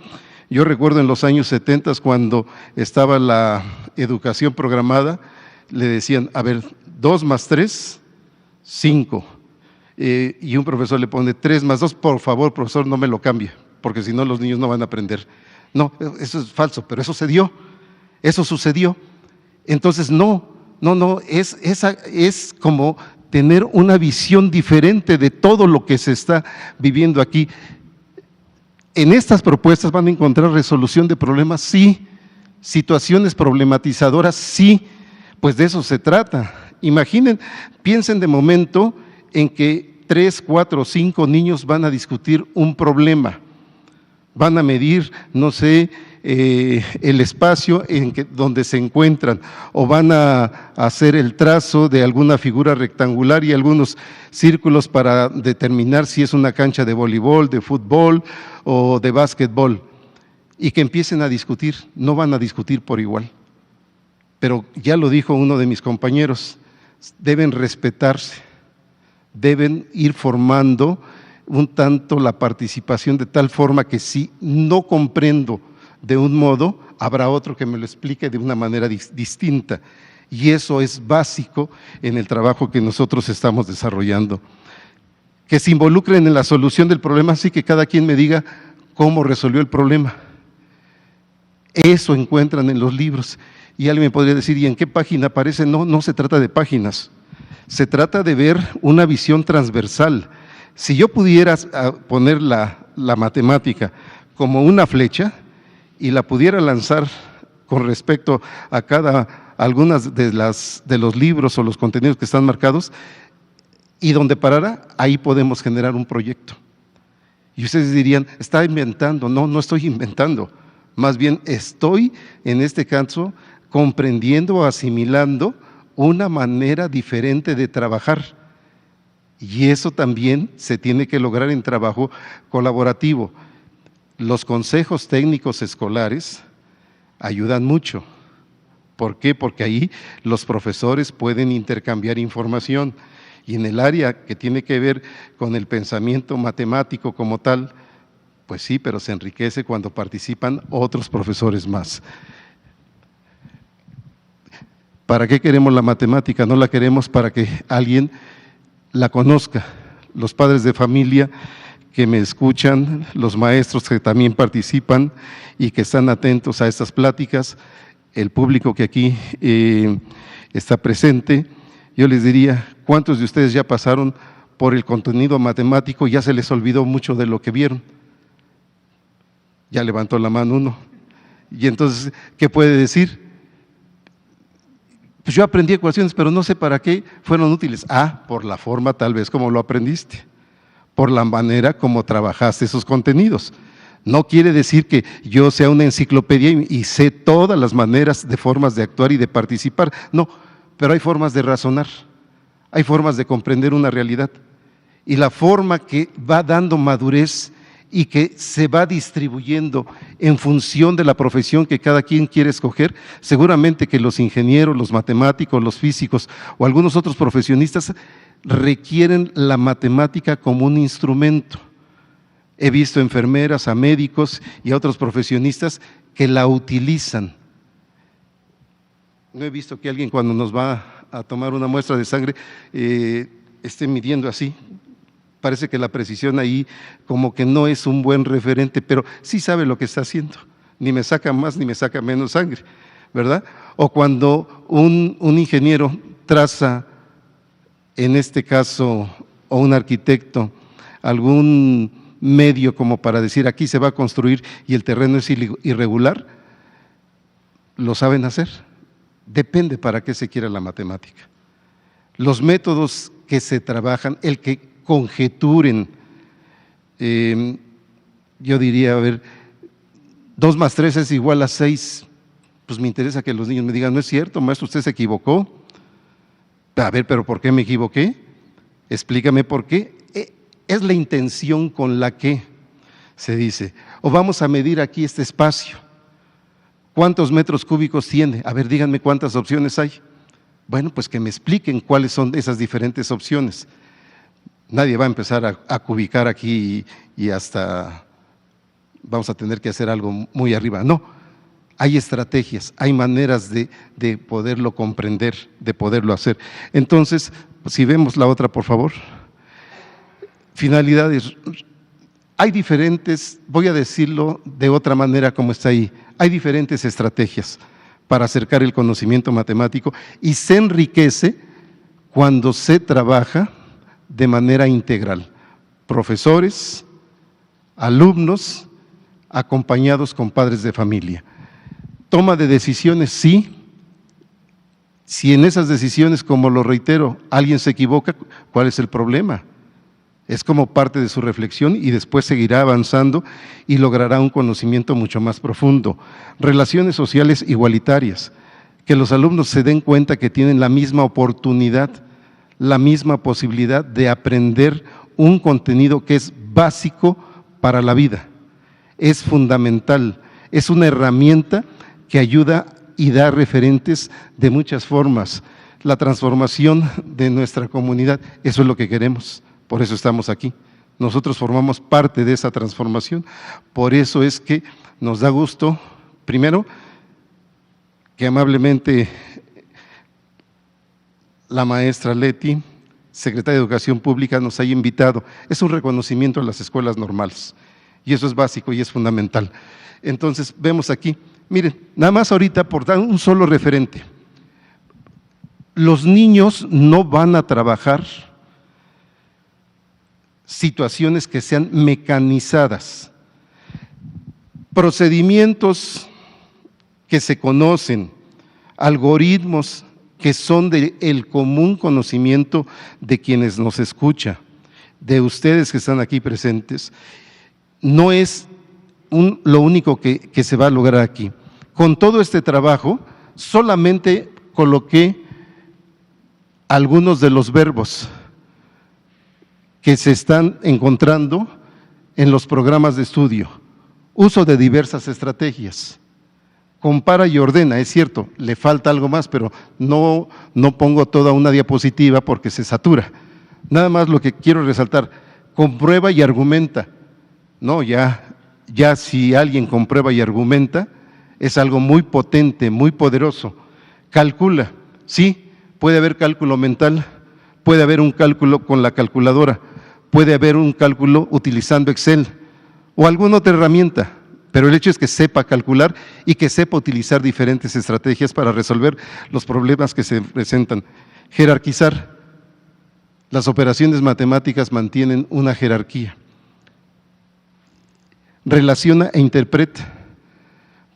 Yo recuerdo en los años 70, cuando estaba la educación programada, le decían, a ver, 2 más 3, 5. Y un profesor le pone 3 más 2, por favor, profesor, no me lo cambie, porque si no los niños no van a aprender. No, eso es falso, pero eso sucedió. Entonces, es como tener una visión diferente de todo lo que se está viviendo aquí. En estas propuestas van a encontrar resolución de problemas, sí, situaciones problematizadoras, sí, pues de eso se trata. Imaginen, piensen de momento en que 3, 4, 5 niños van a discutir un problema, van a medir, no sé, el espacio donde se encuentran, o van a hacer el trazo de alguna figura rectangular y algunos círculos para determinar si es una cancha de voleibol, de fútbol o de básquetbol, y que empiecen a discutir. No van a discutir por igual, pero ya lo dijo uno de mis compañeros, deben respetarse, deben ir formando un tanto la participación de tal forma que si no comprendo de un modo, habrá otro que me lo explique de una manera distinta. Y eso es básico en el trabajo que nosotros estamos desarrollando. Que se involucren en la solución del problema, así que cada quien me diga cómo resolvió el problema. Eso encuentran en los libros. Y alguien me podría decir, ¿y en qué página aparece? No, no se trata de páginas. Se trata de ver una visión transversal. Si yo pudiera poner la matemática como una flecha y la pudiera lanzar con respecto a algunas de los libros o los contenidos que están marcados, y donde parara, ahí podemos generar un proyecto. Y ustedes dirían, está inventando. No, no estoy inventando. Más bien estoy, en este caso, comprendiendo o asimilando una manera diferente de trabajar. Y eso también se tiene que lograr en trabajo colaborativo. Los consejos técnicos escolares ayudan mucho. ¿Por qué? Porque ahí los profesores pueden intercambiar información. Y en el área que tiene que ver con el pensamiento matemático como tal, pues sí, pero se enriquece cuando participan otros profesores más. ¿Para qué queremos la matemática? No la queremos para que alguien la conozca. Los padres de familia que me escuchan, los maestros que también participan y que están atentos a estas pláticas, el público que aquí está presente, yo les diría, ¿cuántos de ustedes ya pasaron por el contenido matemático y ya se les olvidó mucho de lo que vieron? Ya levantó la mano uno. Y entonces, ¿qué puede decir? Pues yo aprendí ecuaciones, pero no sé para qué fueron útiles. Por la forma tal vez como lo aprendiste, por la manera como trabajaste esos contenidos. No quiere decir que yo sea una enciclopedia y sé todas las maneras de formas de actuar y de participar. No, pero hay formas de razonar, hay formas de comprender una realidad. Y la forma que va dando madurez y que se va distribuyendo en función de la profesión que cada quien quiere escoger, seguramente que los ingenieros, los matemáticos, los físicos o algunos otros profesionistas requieren la matemática como un instrumento. He visto enfermeras, a médicos y a otros profesionistas que la utilizan. No he visto que alguien cuando nos va a tomar una muestra de sangre esté midiendo así. Parece que la precisión ahí como que no es un buen referente, pero sí sabe lo que está haciendo. Ni me saca más ni me saca menos sangre, ¿verdad? O cuando un ingeniero traza, en este caso, o un arquitecto, algún medio como para decir aquí se va a construir y el terreno es irregular, lo saben hacer. Depende para qué se quiera la matemática. Los métodos que se trabajan, el que conjeturen, yo diría, 2 más 3 es igual a 6, pues me interesa que los niños me digan, no es cierto, maestro, usted se equivocó. A ver, pero ¿por qué me equivoqué? Explícame por qué. Es la intención con la que se dice, o vamos a medir aquí este espacio. ¿Cuántos metros cúbicos tiene? A ver, díganme cuántas opciones hay. Bueno, pues que me expliquen cuáles son esas diferentes opciones. Nadie va a empezar a cubicar aquí y hasta vamos a tener que hacer algo muy arriba. No, hay estrategias, hay maneras de poderlo comprender, de poderlo hacer. Entonces, si vemos la otra, por favor. Finalidades. Hay diferentes, voy a decirlo de otra manera como está ahí, hay diferentes estrategias para acercar el conocimiento matemático y se enriquece cuando se trabaja de manera integral. Profesores, alumnos, acompañados con padres de familia. Toma de decisiones, sí. Si en esas decisiones, como lo reitero, alguien se equivoca, ¿cuál es el problema? Es como parte de su reflexión y después seguirá avanzando y logrará un conocimiento mucho más profundo. Relaciones sociales igualitarias, que los alumnos se den cuenta que tienen la misma oportunidad, la misma posibilidad de aprender un contenido que es básico para la vida, es fundamental, es una herramienta que ayuda y da referentes de muchas formas. La transformación de nuestra comunidad, eso es lo que queremos. Por eso estamos aquí. Nosotros formamos parte de esa transformación. Por eso es que nos da gusto, primero, que amablemente la maestra Leti, secretaria de Educación Pública, nos haya invitado. Es un reconocimiento a las escuelas normales. Y eso es básico y es fundamental. Entonces, vemos aquí, miren, nada más ahorita por dar un solo referente. los niños no van a trabajar situaciones que sean mecanizadas, procedimientos que se conocen, algoritmos que son del común conocimiento de quienes nos escuchan, de ustedes que están aquí presentes. No es lo único que se va a lograr aquí. Con todo este trabajo, solamente coloqué algunos de los verbos que se están encontrando en los programas de estudio. Uso de diversas estrategias. Compara y ordena, es cierto, le falta algo más, pero no pongo toda una diapositiva porque se satura. Nada más lo que quiero resaltar, comprueba y argumenta. No, ya si alguien comprueba y argumenta, es algo muy potente, muy poderoso. Calcula, sí, puede haber cálculo mental, puede haber un cálculo con la calculadora, puede haber un cálculo utilizando Excel o alguna otra herramienta, pero el hecho es que sepa calcular y que sepa utilizar diferentes estrategias para resolver los problemas que se presentan. Jerarquizar. Las operaciones matemáticas mantienen una jerarquía. Relaciona e interpreta.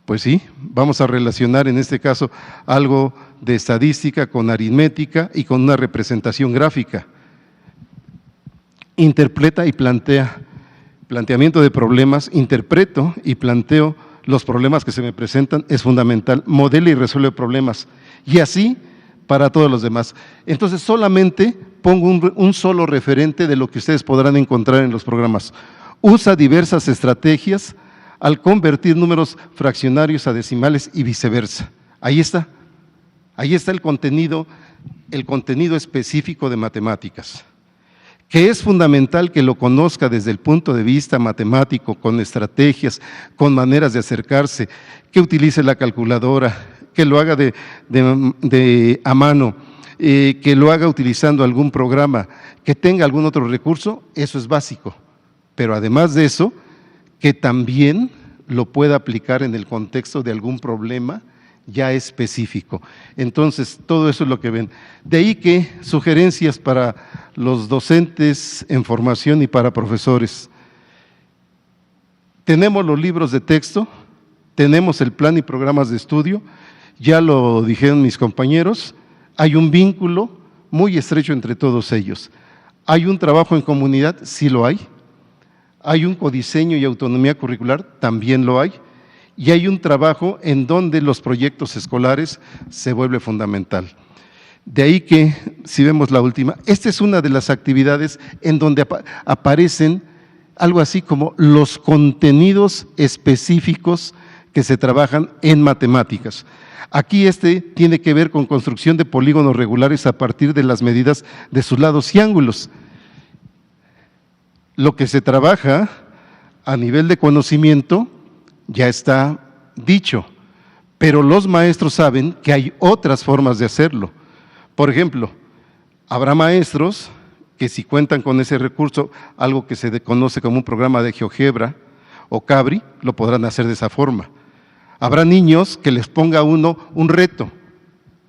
Pues sí, vamos a relacionar en este caso algo de estadística con aritmética y con una representación gráfica. Interpreta y plantea. Planteamiento de problemas, interpreto y planteo los problemas que se me presentan, es fundamental. Modela y resuelve problemas. Y así para todos los demás. Entonces solamente pongo un solo referente de lo que ustedes podrán encontrar en los programas. Usa diversas estrategias al convertir números fraccionarios a decimales y viceversa. Ahí está el contenido específico de matemáticas, que es fundamental que lo conozca desde el punto de vista matemático, con estrategias, con maneras de acercarse, que utilice la calculadora, que lo haga a mano, que lo haga utilizando algún programa, que tenga algún otro recurso, eso es básico. Pero además de eso, que también lo pueda aplicar en el contexto de algún problema ya específico. Entonces, todo eso es lo que ven. De ahí que sugerencias para los docentes en formación y para profesores. Tenemos los libros de texto, tenemos el plan y programas de estudio, ya lo dijeron mis compañeros, hay un vínculo muy estrecho entre todos ellos. ¿Hay un trabajo en comunidad? Sí lo hay. ¿Hay un codiseño y autonomía curricular? También lo hay. Y hay un trabajo en donde los proyectos escolares se vuelve fundamental. De ahí que, si vemos la última, esta es una de las actividades en donde aparecen algo así como los contenidos específicos que se trabajan en matemáticas. Aquí tiene que ver con construcción de polígonos regulares a partir de las medidas de sus lados y ángulos. Lo que se trabaja a nivel de conocimiento ya está dicho, pero los maestros saben que hay otras formas de hacerlo. Por ejemplo, habrá maestros que si cuentan con ese recurso, algo que se conoce como un programa de GeoGebra o Cabri, lo podrán hacer de esa forma. Habrá niños que les ponga uno un reto.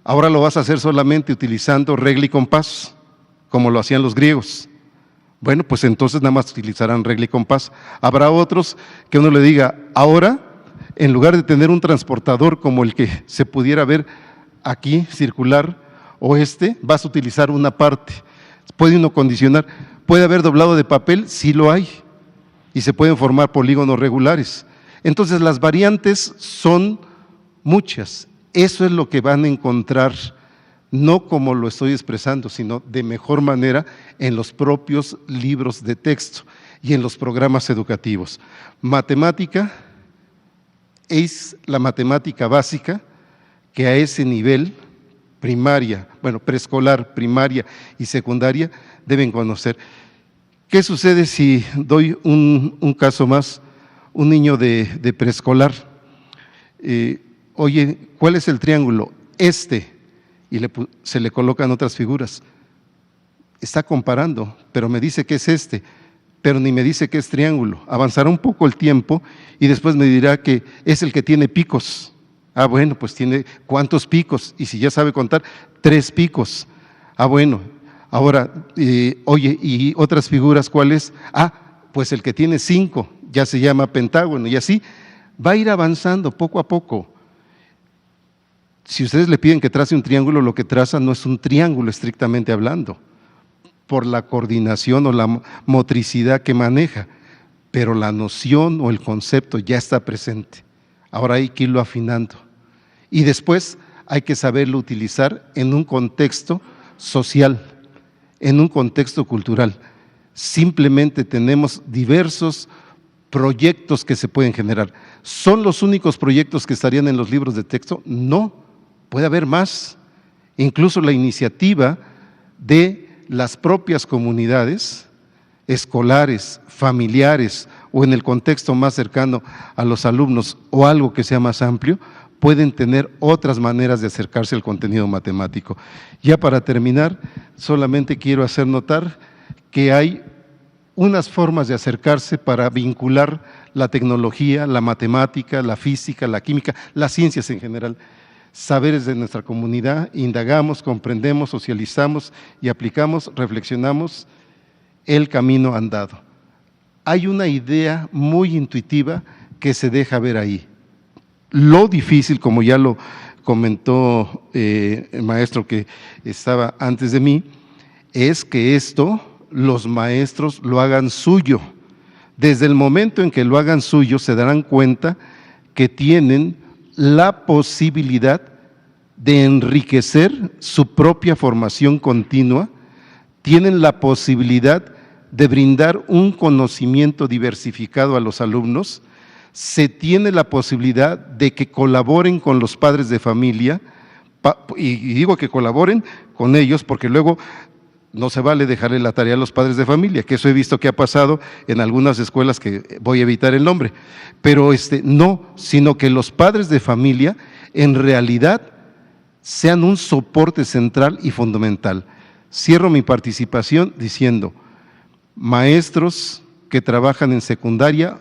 Ahora lo vas a hacer solamente utilizando regla y compás, como lo hacían los griegos. Bueno, pues entonces nada más utilizarán regla y compás. Habrá otros que uno le diga, ahora, en lugar de tener un transportador como el que se pudiera ver aquí, circular, o vas a utilizar una parte. Puede uno condicionar. ¿Puede haber doblado de papel? Sí lo hay. Y se pueden formar polígonos regulares. Entonces las variantes son muchas. Eso es lo que van a encontrar, no como lo estoy expresando, sino de mejor manera en los propios libros de texto y en los programas educativos. Matemática es la matemática básica que a ese nivel, primaria, preescolar, primaria y secundaria, deben conocer. ¿Qué sucede si doy un caso más? Un niño de preescolar, oye, ¿cuál es el triángulo? Y se le colocan otras figuras. Está comparando, pero me dice que es pero ni me dice que es triángulo. Avanzará un poco el tiempo y después me dirá que es el que tiene picos. Ah, bueno, pues tiene ¿cuántos picos? Y si ya sabe contar, 3 picos. Ah, bueno, ahora, oye, ¿y otras figuras cuáles? Ah, pues el que tiene 5 ya se llama pentágono, y así va a ir avanzando poco a poco. Si ustedes le piden que trace un triángulo, lo que traza no es un triángulo estrictamente hablando, por la coordinación o la motricidad que maneja, pero la noción o el concepto ya está presente. Ahora hay que irlo afinando. Y después hay que saberlo utilizar en un contexto social, en un contexto cultural. Simplemente tenemos diversos proyectos que se pueden generar. ¿Son los únicos proyectos que estarían en los libros de texto? No, puede haber más. Incluso la iniciativa de las propias comunidades escolares, familiares o en el contexto más cercano a los alumnos o algo que sea más amplio, pueden tener otras maneras de acercarse al contenido matemático. Ya para terminar, solamente quiero hacer notar que hay unas formas de acercarse para vincular la tecnología, la matemática, la física, la química, las ciencias en general. Saberes de nuestra comunidad, indagamos, comprendemos, socializamos y aplicamos, reflexionamos el camino andado. Hay una idea muy intuitiva que se deja ver ahí. Lo difícil, como ya lo comentó el maestro que estaba antes de mí, es que esto los maestros lo hagan suyo. Desde el momento en que lo hagan suyo, se darán cuenta que tienen la posibilidad de enriquecer su propia formación continua, tienen la posibilidad de brindar un conocimiento diversificado a los alumnos, se tiene la posibilidad de que colaboren con los padres de familia, y digo que colaboren con ellos porque luego no se vale dejarle la tarea a los padres de familia, que eso he visto que ha pasado en algunas escuelas que voy a evitar el nombre, pero no, sino que los padres de familia en realidad sean un soporte central y fundamental. Cierro mi participación diciendo, maestros que trabajan en secundaria,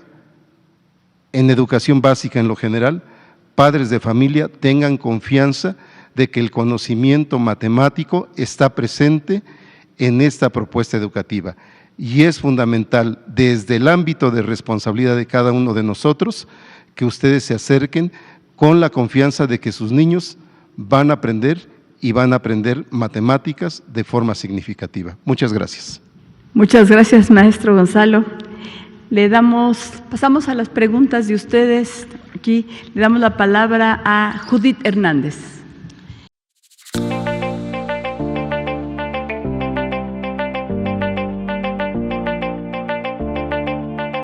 en educación básica en lo general, padres de familia, tengan confianza de que el conocimiento matemático está presente en esta propuesta educativa. Y es fundamental, desde el ámbito de responsabilidad de cada uno de nosotros, que ustedes se acerquen con la confianza de que sus niños van a aprender y van a aprender matemáticas de forma significativa. Muchas gracias. Muchas gracias, maestro Gonzalo. Pasamos a las preguntas de ustedes. Aquí le damos la palabra a Judith Hernández.